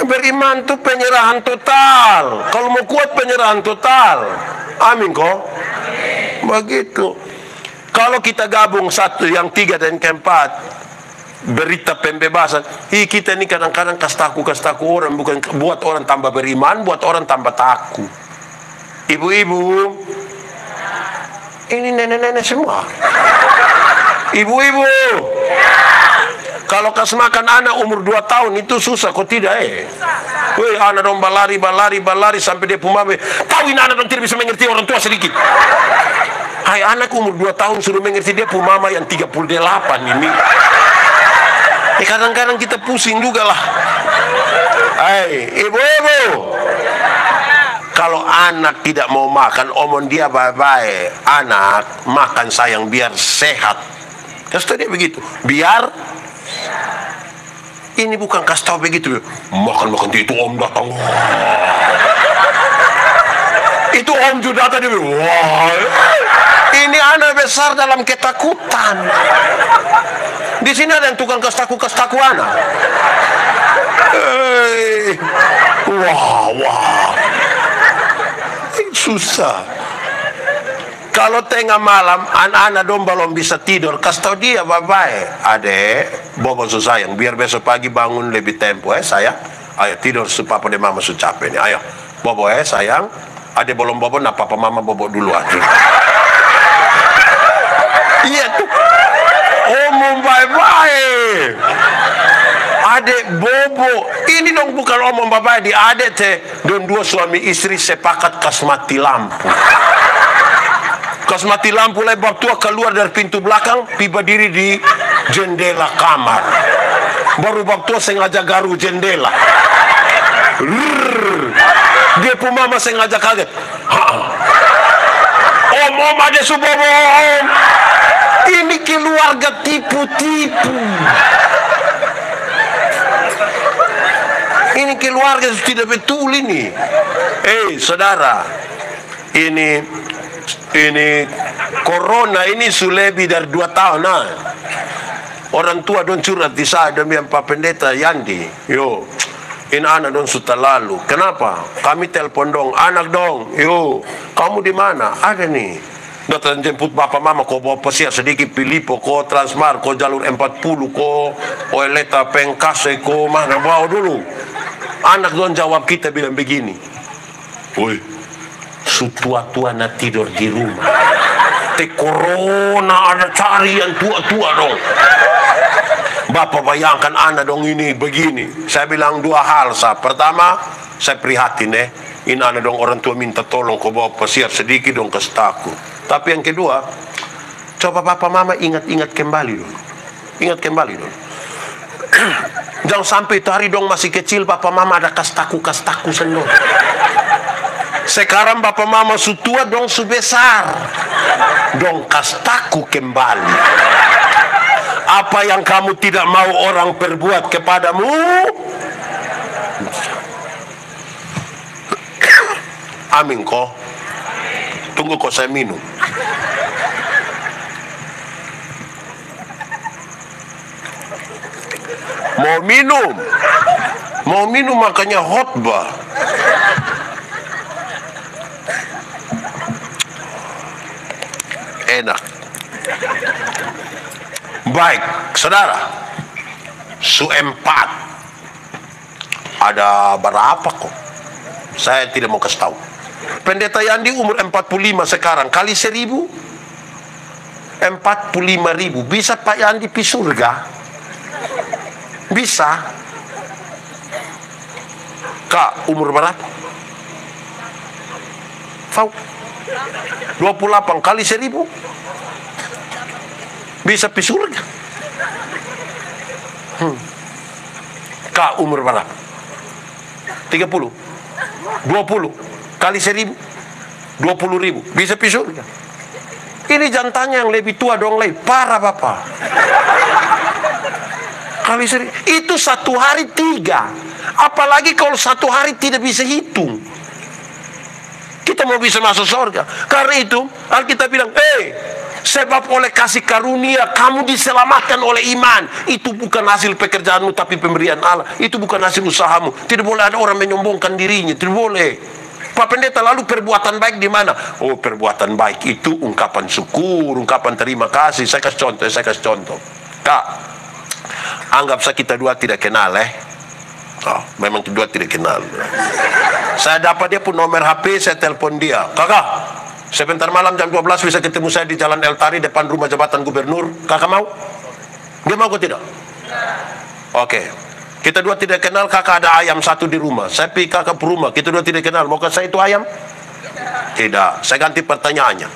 Beriman tuh penyerahan total. Kalau mau kuat penyerahan total. Amin kok. Begitu. Kalau kita gabung satu, yang tiga dan keempat, berita pembebasan. Kita ini kadang-kadang kastaku orang, bukan buat orang tambah beriman, buat orang tambah takut. Ibu-ibu, ini nenek-nenek semua. Ibu-ibu, kalau kas makan anak umur 2 tahun itu susah, kok tidak Weh, anak dong balari sampai dia pumame. Tahu ini anak dong tidak bisa mengerti orang tua sedikit. Hai, anak umur 2 tahun suruh mengerti dia pumama yang 38 ini. Kadang-kadang kita pusing juga lah. Hai, ibu-ibu, kalau anak tidak mau makan, omong dia bye-bye. Anak, makan sayang biar sehat. Kasih dia begitu, biar ini bukan kasih tahu begitu. Makan itu om datang. Itu om juga datang. Wah, ini anak besar dalam ketakutan. Di sini ada yang tukang kasih taku anak. Wah, susah. Kalau tengah malam anak-anak dong belum bisa tidur, kasih tahu dia bye-bye. Adek, bobo sayang, biar besok pagi bangun lebih tempo sayang. Ayo tidur papa dan mama sudah capek nih. Ayo, bobo sayang. Adek belum bobo, nah papa mama bobo dulu aja. Iya tuh. Omong bye-bye. Adek bobo, ini dong bukan omong bye-bye di adek teh. Dan 2 suami istri sepakat kas mati lampu. Kas mati lampu lebar tua keluar dari pintu belakang, tiba diri di jendela kamar. Baru bab tua sengaja garu jendela. Dia pun mama sengaja kaget. Om ada subobom. Ini keluarga tipu-tipu. Ini keluarga tidak betul ini. Saudara, ini corona ini sudah lebih dari 2 tahun. Orang tua don curhat di saya demi Pak Pendeta Yandi. Ini anak dong sudah lalu. Kenapa? Kami telepon dong, anak dong. Kamu di mana? Ada nih. Datang jemput bapak mama, kau bawa pesiar sedikit Pilipo, kau Transmar, kau jalur 40, kau Oeleta Pengkase, kau mana bawa dulu. Anak dong jawab kita bilang begini. Woi, tua-tua na tidur di rumah. Corona ada cari yang tua-tua dong. Bapak bayangkan anak dong ini begini. Saya bilang 2 hal. Pertama, saya prihatin ini anak dong orang tua minta tolong kau bawa pesiar sedikit dong kasih takut. Tapi yang kedua, coba bapak mama ingat-ingat kembali dong. Ingat kembali dong. Jangan sampai itu hari dong masih kecil bapak mama ada kas taku sendiri. Sekarang bapak mama su tua dong su besar. Dong kas taku kembali. Apa yang kamu tidak mau orang perbuat kepadamu, amin kok. Tunggu kok saya minum. Mau minum makanya khotbah. Enak. Baik, saudara. Su-4 ada berapa kok? Saya tidak mau kasih tahu. Pendeta Yandi umur 45 sekarang kali 1000 45.000. Bisa Pak Yandi pi surga? Bisa. Kak, umur berapa? Tahu? 28 kali 1000 bisa pi surga. Kak, umur berapa? 30 20 kali 1000 20.000 bisa pi surga. Ini jantannya yang lebih tua dong, parah bapak. Kali sering. Itu 1 hari 3. Apalagi kalau 1 hari tidak bisa hitung. Kita mau bisa masuk surga. Karena itu Alkitab bilang, sebab oleh kasih karunia kamu diselamatkan oleh iman. Itu bukan hasil pekerjaanmu tapi pemberian Allah. Itu bukan hasil usahamu. Tidak boleh ada orang menyombongkan dirinya. Tidak boleh. Pak Pendeta, lalu perbuatan baik di mana? Oh, perbuatan baik itu ungkapan syukur, ungkapan terima kasih. Saya kasih contoh. Kak, anggap saja kita dua tidak kenal, memang kedua tidak kenal. Saya dapat dia pun nomor HP, saya telepon dia. Kakak, sebentar malam jam 12 bisa ketemu saya di Jalan El Tari depan rumah jabatan gubernur. Kakak mau? Dia mau atau tidak? Oke. Kita dua tidak kenal, kakak ada ayam 1 di rumah. Saya pergi kakak ke rumah, kita dua tidak kenal. Maukah saya itu ayam? Tidak. Saya ganti pertanyaannya.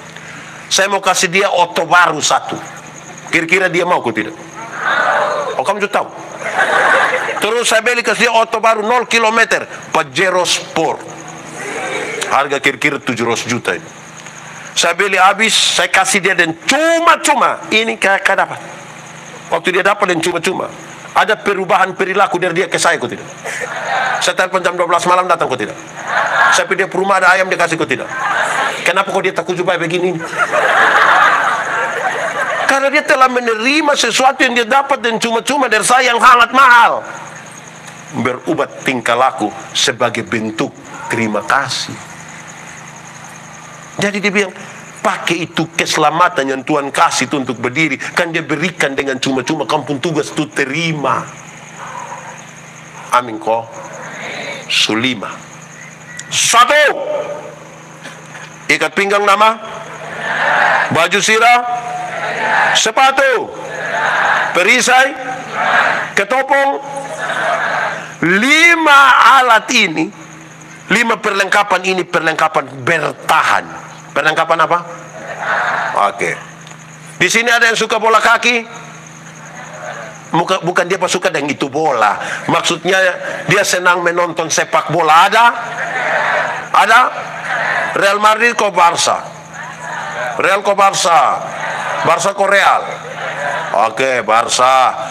Saya mau kasih dia oto baru 1. Kira-kira dia mau atau tidak? Oh, kamu sudah tahu? Terus saya beli kasih dia oto baru 0 km Pajero Sport. Harga kira-kira 700 juta ini. Saya beli habis, saya kasih dia dan cuma-cuma. Ini kakak dapat. Waktu dia dapat dan cuma-cuma. Ada perubahan perilaku dari dia ke saya kok tidak? Saya telepon jam 12 malam datang kok tidak? Saya pergi dia ke rumah ada ayam dia kasih kok tidak? Kenapa kok dia takut supaya begini? Karena dia telah menerima sesuatu yang dia dapat dan cuma-cuma dari saya yang sangat mahal. Berubah tingkah laku sebagai bentuk terima kasih. Jadi dia bilang, pakai itu keselamatan yang Tuhan kasih itu untuk berdiri. Kan dia berikan dengan cuma-cuma, kampung tugas itu terima. Amin kok. Sulima. 1. Ikat pinggang nama. Baju sirah. Sepatu. Perisai. Ketopong. 5 alat ini. 5 perlengkapan ini perlengkapan bertahan. Perlengkapan apa? Oke. Di sini ada yang suka bola kaki. Bukan dia suka dengan itu bola. Maksudnya dia senang menonton sepak bola. Ada? Real Madrid kok Barca. Real kok Barca. Barca kok Real. Oke, Barca.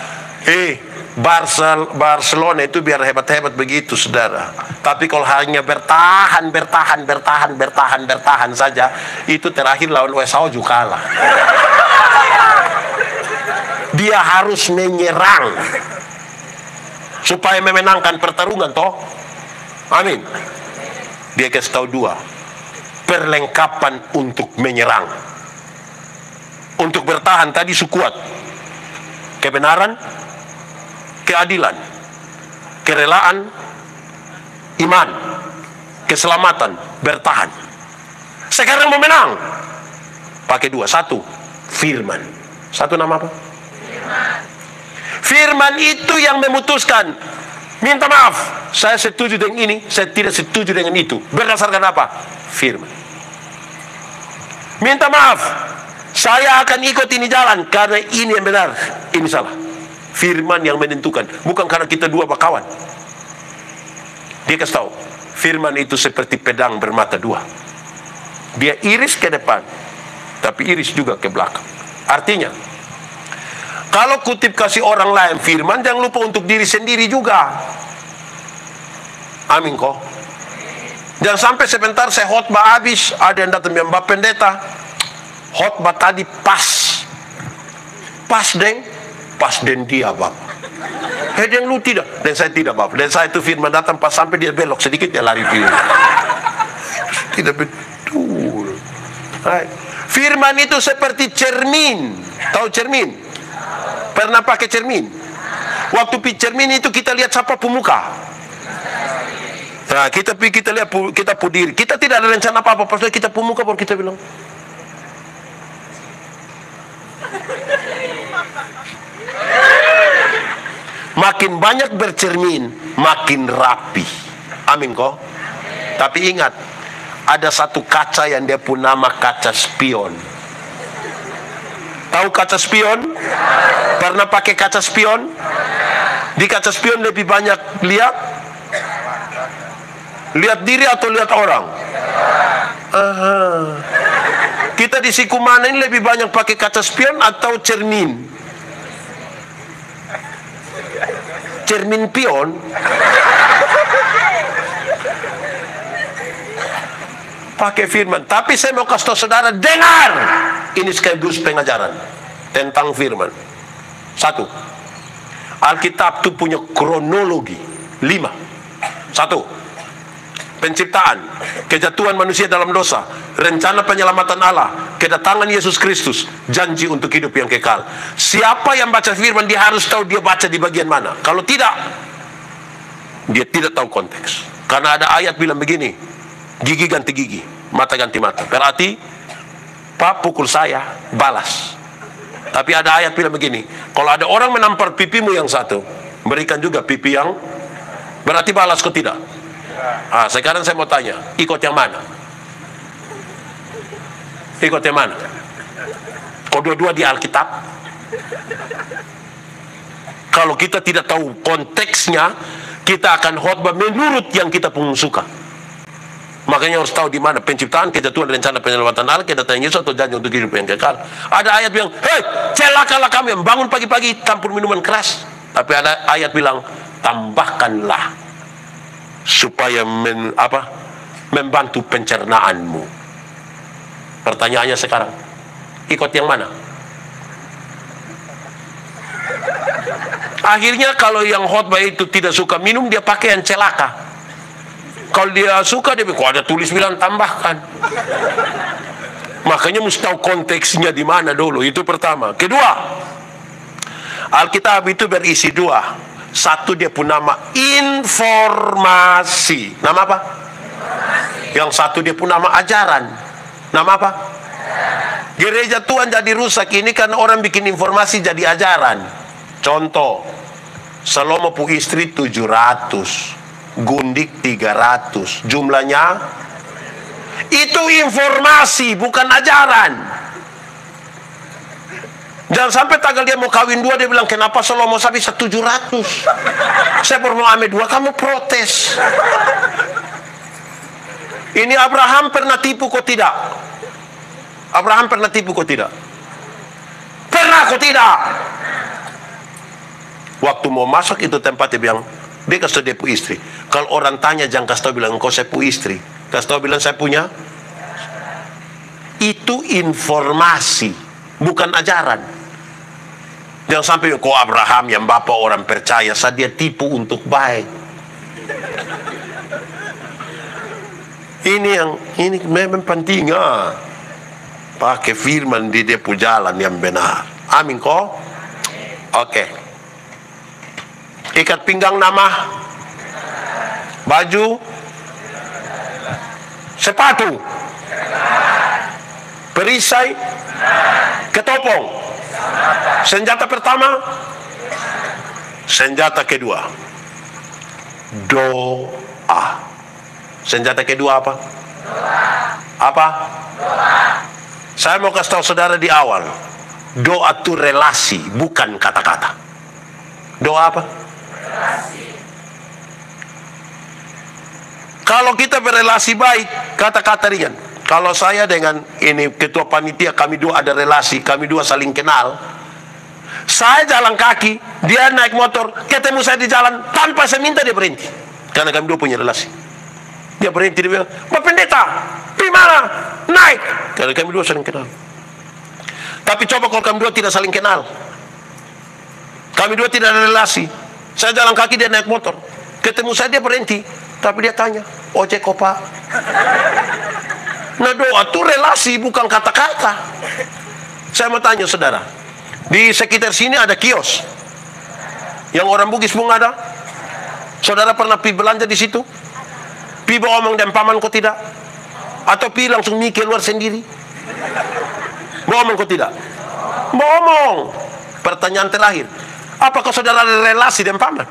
Barcelona itu biar hebat-hebat begitu, saudara. Tapi kalau hanya bertahan saja, itu terakhir lawan WSO juga kalah. Dia harus menyerang supaya memenangkan pertarungan, toh. Amin. Dia kasih tahu 2 perlengkapan untuk menyerang. Untuk bertahan tadi sukuat, kebenaran, keadilan, kerelaan, iman, keselamatan, bertahan. Sekarang mau menang, pakai 2. 1, firman. 1 nama apa? Firman itu yang memutuskan. Minta maaf, saya setuju dengan ini, saya tidak setuju dengan itu. Berdasarkan apa? Firman. Minta maaf, saya akan ikut ini jalan karena ini yang benar, ini salah. Firman yang menentukan, bukan karena kita dua berkawan. Dia kasih tahu, firman itu seperti pedang bermata 2. Dia iris ke depan, tapi iris juga ke belakang. Artinya, kalau kutip kasih orang lain firman, jangan lupa untuk diri sendiri juga. Amin kok. Jangan sampai sebentar saya khotbah habis, ada yang datang bilang, Bapak Pendeta, khotbah tadi pas den dia Bapak. Dan lu tidak, dan saya tidak Bapak. Dan saya itu firman datang pas sampai dia belok sedikit dia lari kiri. Tidak betul. Firman itu seperti cermin. Tahu cermin? Pernah pakai cermin? Waktu pi cermin itu kita lihat siapa pemuka. Nah, kita lihat kita diri. Kita tidak ada rencana apa-apa, pas kita pemuka baru kita bilang. Makin banyak bercermin, makin rapi. Amin kok. Tapi ingat, ada satu kaca yang dia pun nama kaca spion. Tahu kaca spion? Pernah pakai kaca spion? Di kaca spion lebih banyak lihat diri atau lihat orang? Kita di Sikumana ini lebih banyak pakai kaca spion atau cermin? cermin pion. Pakai firman. Tapi saya mau kasih tahu saudara, dengar. Ini sekaligus pengajaran tentang firman. Satu, Alkitab itu punya kronologi 5. Satu, penciptaan, kejatuhan manusia dalam dosa, rencana penyelamatan Allah, kedatangan Yesus Kristus, janji untuk hidup yang kekal. Siapa yang baca firman, dia harus tahu dia baca di bagian mana. Kalau tidak, dia tidak tahu konteks. Karena ada ayat bilang begini, gigi ganti gigi, mata ganti mata. Berarti Pak pukul saya, balas. Tapi ada ayat bilang begini, kalau ada orang menampar pipimu yang satu, berikan juga pipi yang, berarti balas kok tidak? Sekarang saya mau tanya, ikut yang mana? Ikut yang mana? Kok dua-dua di Alkitab? Kalau kita tidak tahu konteksnya, kita akan khotbah menurut yang kita pun suka. Makanya harus tahu di mana penciptaan, kejatuhan, rencana penyelamatan Allah, kedatangan Yesus atau janji untuk hidup yang kekal. Ada ayat bilang, hei, celakalah kamu yang bangun pagi-pagi campur minuman keras. Tapi ada ayat bilang, tambahkanlah supaya membantu pencernaanmu. Pertanyaannya sekarang, ikut yang mana? Akhirnya kalau yang khotbah itu tidak suka minum, dia pakai yang celaka. Kalau dia suka, dia bilang, kok ada tulis bilang tambahkan. Makanya mesti tahu konteksnya di mana dulu. Itu pertama. Kedua, Alkitab itu berisi dua. Satu, dia pun nama informasi. Nama apa? Yang satu dia pun nama ajaran. Nama apa? Gereja Tuhan jadi rusak ini karena orang bikin informasi jadi ajaran. Contoh, Salomo pu istri 700, gundik 300, jumlahnya itu informasi, bukan ajaran. Jangan sampai tanggal dia mau kawin 2, dia bilang, kenapa Salomo saya bisa 700, saya baru mau ambil 2, kamu protes. Ini Abraham pernah tipu kok tidak? Abraham pernah tipu kok tidak? Pernah kok tidak? Waktu mau masuk itu tempat, dia bilang, dia kasih tahu dia pu istri. Kalau orang tanya, jangan kasih tahu bilang engkau saya pu istri, kasih tahu bilang saya punya. Itu informasi, bukan ajaran. Jangan sampai kau Abraham yang bapak orang percaya, saya dia tipu untuk baik. Ini memang penting, pakai firman di dia pu jalan yang benar. Amin kok. Oke. Ikat pinggang nama, baju, sepatu, perisai, ketopong. Senjata pertama, senjata kedua, doa. Senjata kedua apa? Apa? Saya mau kasih tahu saudara di awal, doa itu relasi, bukan kata-kata. Doa apa? Kalau kita berelasi baik, kata-kata ringan. Kalau saya dengan ini ketua panitia, kami dua ada relasi, kami dua saling kenal. Saya jalan kaki, dia naik motor, ketemu saya di jalan, tanpa saya minta dia berhenti. Karena kami dua punya relasi. Dia berhenti, dia bilang, Pak Pendeta, di mana? Naik. Karena kami dua saling kenal. Tapi coba kalau kami dua tidak saling kenal, kami dua tidak ada relasi. Saya jalan kaki, dia naik motor. Ketemu saya, dia berhenti. Tapi dia tanya, ojek kok Pak? Nah, doa itu relasi, bukan kata-kata. Saya mau tanya saudara, di sekitar sini ada kios yang orang Bugis pun ada. Saudara pernah pergi belanja di situ? Pi bawa omong dan paman kok tidak? Atau pi langsung mikir keluar sendiri? Bawa omong kok tidak? Bawa omong. Pertanyaan terakhir, apakah saudara ada relasi dengan paman?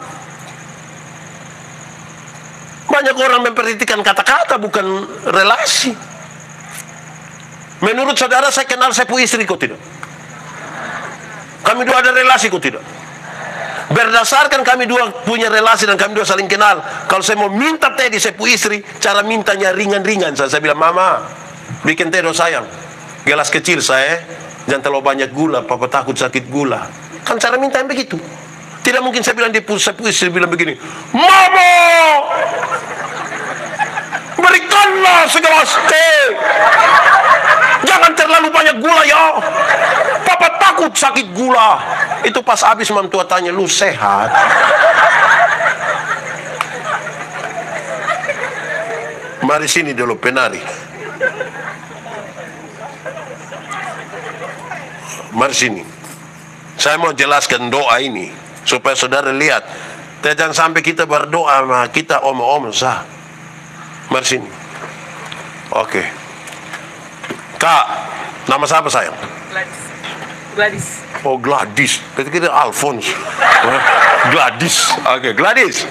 Banyak orang memperhatikan kata-kata, bukan relasi. Menurut saudara, saya kenal saya punya istri kok tidak? Kami dua ada relasi kok tidak? Berdasarkan kami dua punya relasi dan kami dua saling kenal, kalau saya mau minta teh di saya punya istri, cara mintanya ringan-ringan. Saya bilang, Mama, bikin teh dong sayang, gelas kecil saya, jangan terlalu banyak gula, Papa takut sakit gula. Kan cara minta yang begitu. Tidak mungkin saya bilang di pusat istri bilang begini, Mama, berikanlah segelas teh. Jangan terlalu banyak gula ya. Papa takut sakit gula. Itu pas habis mantua tanya, lu sehat? Mari sini dulu penari. Mari sini. Saya mau jelaskan doa ini supaya saudara lihat. Jangan sampai kita berdoa sama kita omong-omong sah. Mari sini. Oke. Kak, nama siapa sayang? Gladys. Oh, Gladys. Kita Alphonse. Gladys. Oke, Gladys.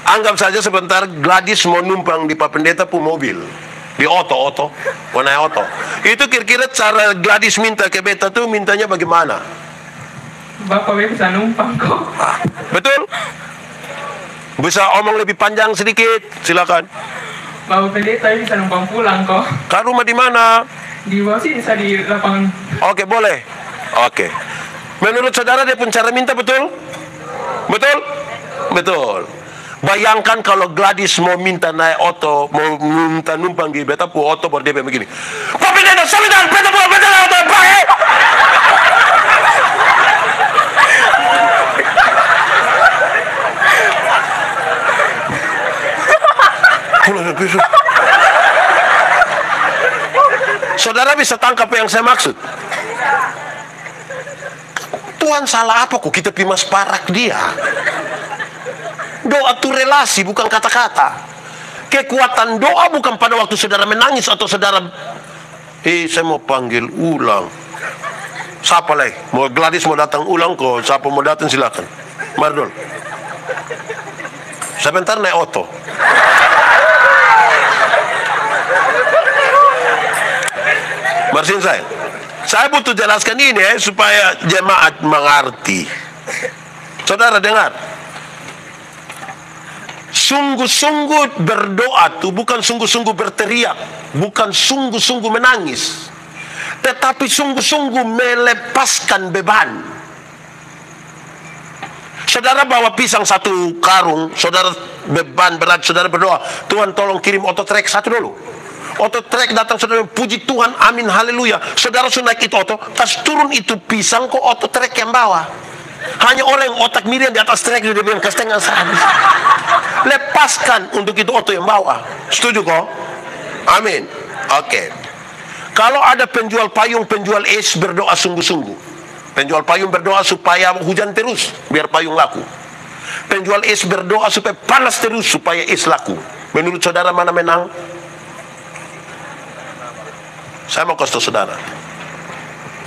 Anggap saja sebentar Gladys mau numpang di Pak Pendeta pun mobil. Di oto. Mau naik oto. Itu kira-kira cara Gladys minta ke beta tuh mintanya bagaimana? Bapak bisa numpang kok. Betul? Bisa omong lebih panjang sedikit? Silakan. Bapak Pendeta bisa numpang pulang kok. Kak, rumah di mana? Di bawah sini, bisa di lapangan. Oke, boleh. Oke. Menurut saudara dia pun cara minta betul? Betul? Betul. Bayangkan kalau Gladys mau minta naik oto, mau minta numpang di beta pu oto, baru dia begini. Pak Pendeta, sebentar, beta pu oto, baik. Saudara bisa tangkap apa yang saya maksud? Tuhan salah apa kok kita pimas parak dia? Doa itu relasi, bukan kata-kata. Kekuatan doa bukan pada waktu saudara menangis atau saudara, saya mau panggil ulang. Siapa lagi? Mau Gladys mau datang ulang kok? Siapa mau datang silakan. Mardol. Sebentar naik oto. Marsin saya butuh jelaskan ini supaya jemaat mengerti. Saudara dengar. Sungguh-sungguh berdoa itu bukan sungguh-sungguh berteriak, bukan sungguh-sungguh menangis, tetapi sungguh-sungguh melepaskan beban. Saudara bawa pisang satu karung, saudara beban berat, saudara berdoa, Tuhan tolong kirim ototrek satu dulu. Ototrek datang, saudara puji Tuhan, amin, haleluya. Saudara sudah naik itu oto, pas turun itu pisang kok ototrek yang bawa. Hanya orang yang otak miriam di atas trek dia bilang kesetengah sehabis. Lepaskan untuk itu oto yang bawa. Setuju kok? Amin. Oke. Kalau ada penjual payung, penjual es berdoa sungguh-sungguh. Penjual payung berdoa supaya hujan terus biar payung laku. Penjual es berdoa supaya panas terus supaya es laku. Menurut saudara mana menang? Saya mau kasih tahu saudara.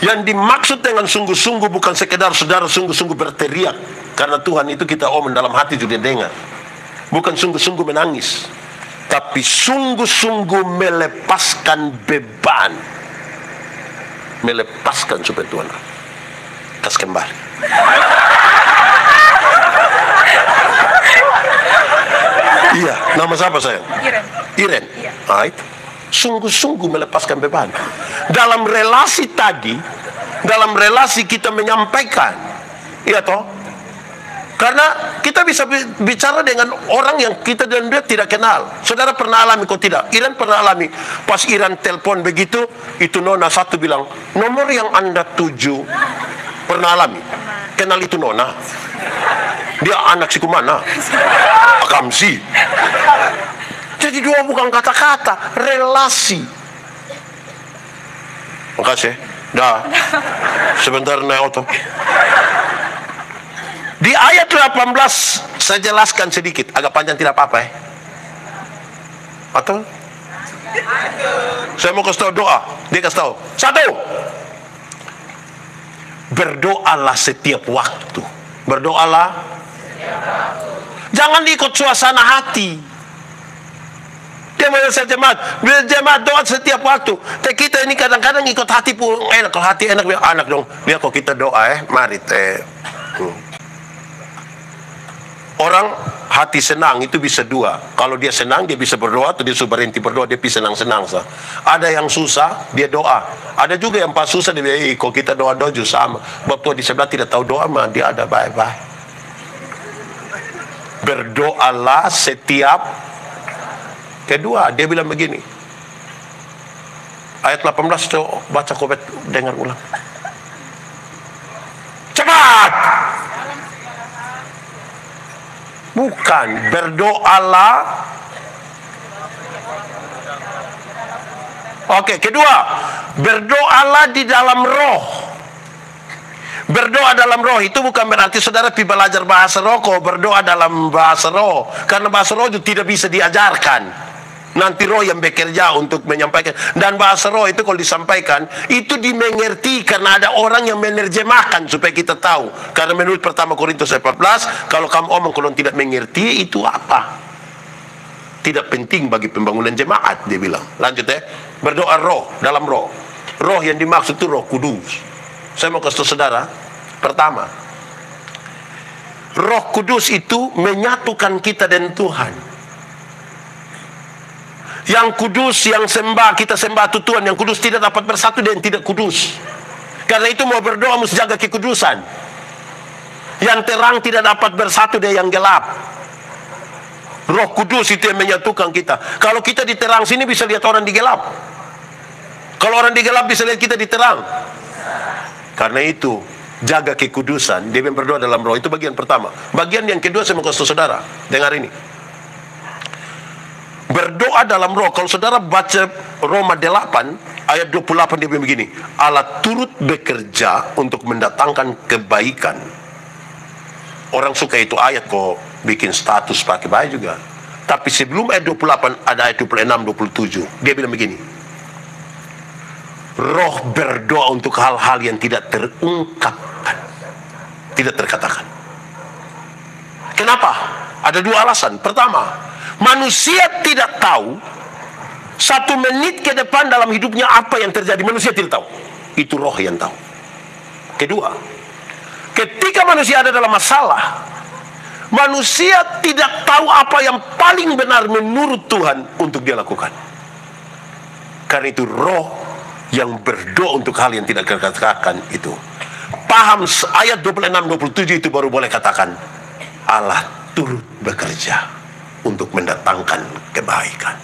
Yang dimaksud dengan sungguh-sungguh bukan sekedar saudara sungguh-sungguh berteriak. Karena Tuhan itu kita omong dalam hati juga dengar. Bukan sungguh-sungguh menangis. Tapi sungguh-sungguh melepaskan beban. Melepaskan supaya Tuhan kasih kembali. Iya, nama siapa sayang? Iren. Iya. Right. Sungguh-sungguh melepaskan beban. Dalam relasi tadi, dalam relasi kita menyampaikan, iya toh? Karena kita bisa bicara dengan orang yang kita dan dia tidak kenal. Saudara pernah alami kok tidak? Iren pernah alami. Pas Iren telepon begitu, itu nona satu bilang, nomor yang Anda tuju, pernah alami? Kenal itu nona. Dia anak si kumana? Akamsi. Jadi doa bukan kata-kata, relasi. Makasih. Dah. Sebentar naik oto. Di ayat 18 saya jelaskan sedikit, agak panjang tidak apa-apa Atau? Saya mau kasih tahu doa. Dia kasih tahu. Satu. Berdoalah setiap waktu. Berdoalah. Jangan ikut suasana hati. Dia menyelesaikan jemaat doa setiap waktu. Tapi kita ini kadang-kadang ikut hati pun enak. Kalau hati enak, biar anak dong. Biar kok kita doa mari Orang hati senang itu bisa dua. Kalau dia senang dia bisa berdoa, atau dia berhenti berdoa dia bisa senang-senang. Ada yang susah dia doa. Ada juga yang pas susah dia bilang, kok kita doa-doa juga sama. Waktu di sebelah tidak tahu doa mah dia ada baik-baik. Berdoalah setiap. Kedua, dia bilang begini. Ayat 18 itu baca, Kobet, dengar ulang. Cepat. Bukan, berdoalah. Oke, kedua, berdoalah di dalam roh. Berdoa dalam roh itu bukan berarti saudara pergi belajar bahasa roh kok berdoa dalam bahasa roh, karena bahasa roh itu tidak bisa diajarkan. Nanti roh yang bekerja untuk menyampaikan. Dan bahasa roh itu kalau disampaikan itu dimengerti karena ada orang yang menerjemahkan supaya kita tahu. Karena menurut pertama Korintus 14, kalau kamu omong kalau tidak mengerti itu apa? Tidak penting bagi pembangunan jemaat, dia bilang. Lanjut ya. Berdoa roh, dalam roh. Roh yang dimaksud itu Roh Kudus. Saya mau kasih saudara, pertama, Roh Kudus itu menyatukan kita dengan Tuhan. Yang kudus, yang sembah, kita sembah itu Tuhan. Yang kudus tidak dapat bersatu dengan tidak kudus. Karena itu mau berdoa mesti jaga kekudusan. Yang terang tidak dapat bersatu dengan yang gelap. Roh Kudus itu yang menyatukan kita. Kalau kita di terang sini bisa lihat orang di gelap. Kalau orang di gelap bisa lihat kita di terang. Karena itu jaga kekudusan. Dia berdoa dalam roh, itu bagian pertama. Bagian yang kedua saya mau kasih saudara, dengar ini. Berdoa dalam roh, kalau saudara baca Roma 8 ayat 28, dia bilang begini, Allah turut bekerja untuk mendatangkan kebaikan. Orang suka itu ayat kok bikin status pakai baik juga. Tapi sebelum ayat 28 ada ayat 26, 27. Dia bilang begini, roh berdoa untuk hal-hal yang tidak terungkapkan, tidak terkatakan. Kenapa? Ada dua alasan. Pertama, manusia tidak tahu 1 menit ke depan dalam hidupnya apa yang terjadi. Manusia tidak tahu. Itu roh yang tahu. Kedua, ketika manusia ada dalam masalah, manusia tidak tahu apa yang paling benar menurut Tuhan untuk dia lakukan. Karena itu roh yang berdoa untuk hal yang tidak terkatakan itu. Paham ayat 26-27 itu baru boleh katakan Allah turut bekerja untuk mendatangkan kebaikan.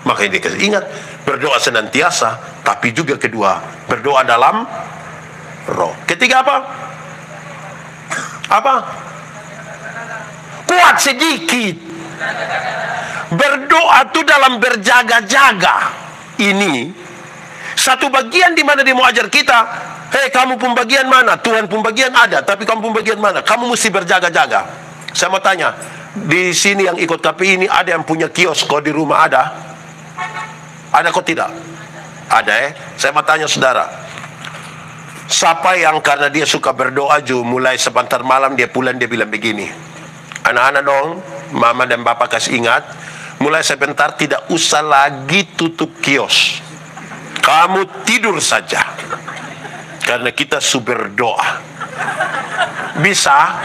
Makanya dikasih ingat, berdoa senantiasa, tapi juga kedua, berdoa dalam roh. Ketiga apa? Apa? Kuat sedikit. Berdoa itu dalam berjaga-jaga. Ini satu bagian di mana dia mau ajar kita, hei kamu pun bagian mana? Tuhan pun bagian ada, tapi kamu pun bagian mana? Kamu mesti berjaga-jaga. Saya mau tanya, di sini yang ikut KPI ini ada yang punya kios kok di rumah ada? Ada kok tidak? Ada Saya mau tanya saudara, siapa yang karena dia suka berdoa mulai sebentar malam dia pulang dia bilang begini, anak-anak dong, mama dan bapak kasih ingat, mulai sebentar tidak usah lagi tutup kios. Kamu tidur saja. Karena kita berdoa. Bisa.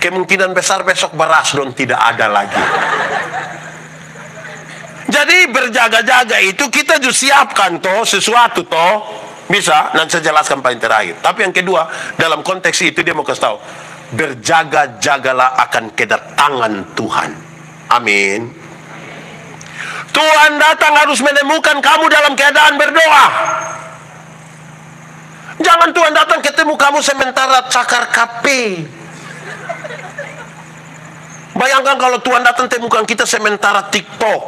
Kemungkinan besar besok beras dong tidak ada lagi. Jadi berjaga-jaga itu kita justru siapkan sesuatu bisa. Nanti saya jelaskan paling terakhir. Tapi yang kedua, dalam konteks itu dia mau kasih tahu, berjaga-jagalah akan kedatangan Tuhan. Amin. Tuhan datang harus menemukan kamu dalam keadaan berdoa. Jangan Tuhan datang ketemu kamu sementara cakar KP. Bayangkan kalau Tuhan datang temukan kita sementara TikTok.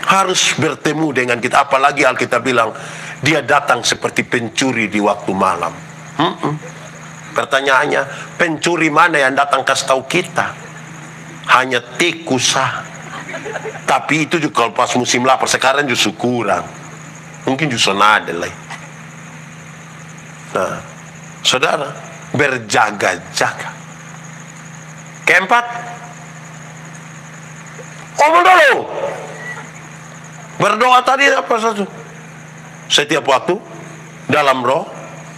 Harus bertemu dengan kita. Apalagi Alkitab bilang dia datang seperti pencuri di waktu malam. Pertanyaannya, pencuri mana yang datang kasih tahu kita? Hanya tikusah. Tapi itu juga kalau pas musim lapar. Sekarang justru kurang. Mungkin justru nada lah. Nah, saudara, berjaga-jaga. Keempat, omong dulu. Berdoa tadi apa satu? Setiap waktu dalam roh,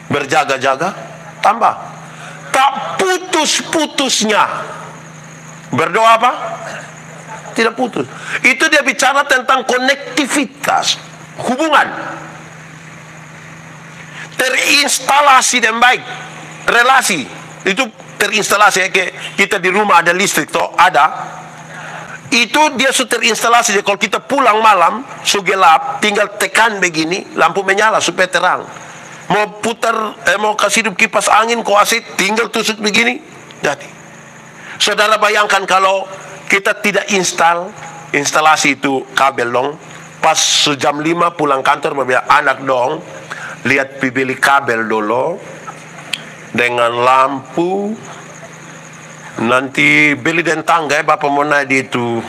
berjaga-jaga, tambah tak putus-putusnya berdoa apa? Tidak putus. Itu dia bicara tentang konektivitas hubungan. terinstalasi dengan baik. Relasi itu terinstalasi, kayak kita di rumah ada listrik toh, ada. Itu dia sudah terinstalasi. Jadi kalau kita pulang malam, gelap, tinggal tekan begini, lampu menyala supaya terang. Mau putar, mau kasih hidup kipas angin, AC, tinggal tusuk begini, jadi. Saudara bayangkan kalau kita tidak instalasi itu kabel dong. Pas jam 5 pulang kantor, berbeda anak dong, lihat beli kabel dulu dengan lampu. Nanti beli dan tangga ya Bapak mau naik itu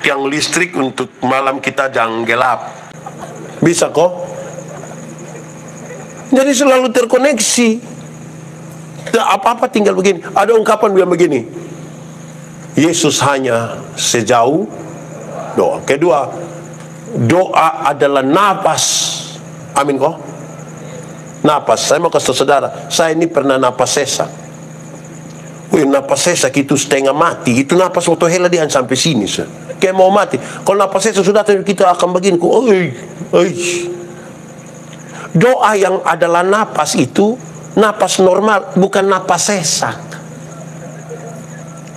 tiang listrik untuk malam kita jangan gelap. Bisa kok. Jadi selalu terkoneksi. Apa-apa tinggal begini. Ada ungkapan bilang begini, Yesus hanya sejauh doa. Kedua, doa adalah napas. Amin kok. Napas. Saya mau kasih saudara, saya ini pernah napas sesak. Napas sesak itu setengah mati. Itu napas waktu hela dia sampai sini. Kayak mau mati. Kalau napas sesak sudah kita akan begini. Doa yang adalah napas itu napas normal, bukan napas sesak.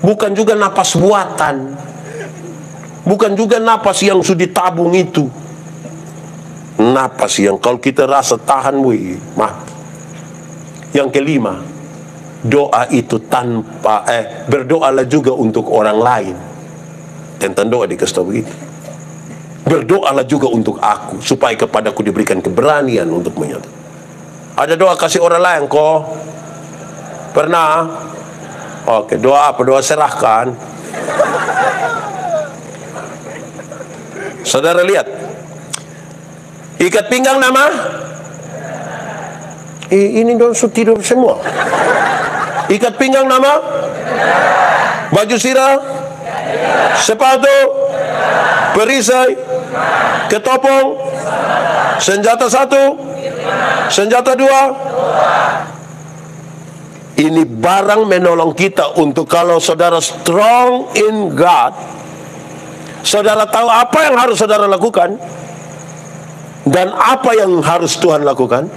Bukan juga napas buatan. Bukan juga napas yang sudah ditabung itu. Napas yang kalau kita rasa tahan, mati. Yang kelima, doa itu tanpa berdoalah juga untuk orang lain. Tentang doa dikasih tahu begitu. Berdoalah juga untuk aku, supaya kepadaku diberikan keberanian untuk menyatakan. Ada doa kasih orang lain kok? Pernah? Oke, doa apa? Doa serahkan. Saudara lihat, ikat pinggang nama. Ini dong tidur semua. Ikat pinggang nama. Baju sirah. Sepatu. Perisai. Ketopong. Senjata 1. Senjata 2. Ini barang menolong kita untuk kalau saudara strong in God. Saudara tahu apa yang harus saudara lakukan dan apa yang harus Tuhan lakukan.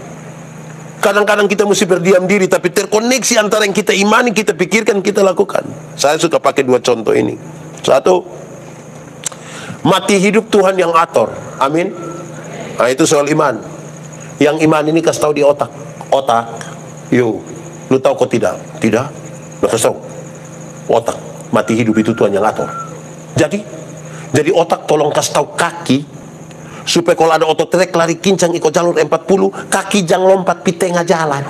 Kadang-kadang kita mesti berdiam diri, tapi terkoneksi antara yang kita imani, kita pikirkan, kita lakukan. Saya suka pakai 2 contoh ini. 1, mati hidup Tuhan yang atur. Amin. Nah, itu soal iman. Yang iman ini kasih tahu di otak. Lu tahu kok tidak? Tidak? Lu kasih tahu. Otak, mati hidup itu Tuhan yang atur. Jadi otak tolong kasih tahu kaki, supaya kalau ada auto trek lari kincang ikut jalur 40, kaki jangan lompat di tengah jalan.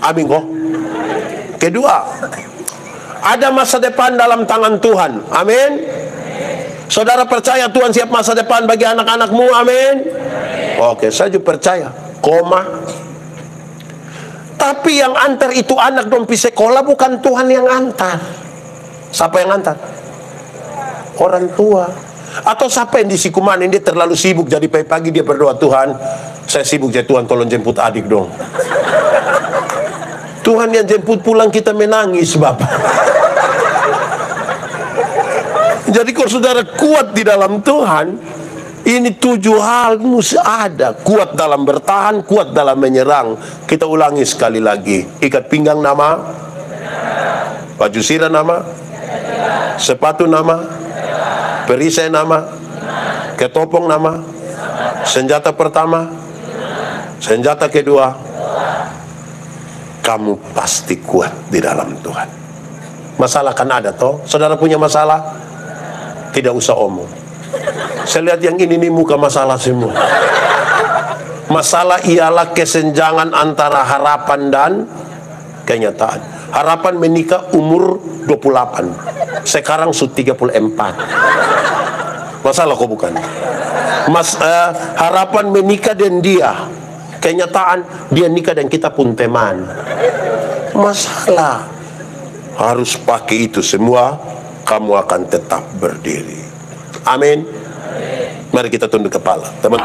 Amin kok. Kedua, ada masa depan dalam tangan Tuhan. Amin. Saudara percaya Tuhan siap masa depan bagi anak-anakmu? Amin. Oke, saya juga percaya. Tapi yang antar itu anak dong pi sekolah, bukan Tuhan yang antar. Siapa yang antar? Orang tua. Atau siapa yang di Sikumanin dia terlalu sibuk, jadi pagi dia berdoa, Tuhan saya sibuk jadi Tuhan tolong jemput adik dong. Tuhan yang jemput pulang kita menangis Bapak. Jadi kalau saudara kuat di dalam Tuhan, ini 7 hal mesti ada. Kuat dalam bertahan, kuat dalam menyerang. Kita ulangi sekali lagi. Ikat pinggang nama, baju sirah nama, sepatu nama, perisai nama, ketopong nama, senjata pertama, senjata kedua. Kamu pasti kuat di dalam Tuhan. Masalah kan ada toh. Saudara punya masalah, tidak usah omong. Saya lihat yang ini muka masalah semua. Masalah ialah kesenjangan antara harapan dan kenyataan. Harapan menikah umur 28, sekarang sudah 34. Masalah kok bukan? Harapan menikah dan dia, kenyataan dia nikah dan kita pun teman. Masalah harus pakai itu semua, kamu akan tetap berdiri. Amin. Mari kita tunduk kepala, teman.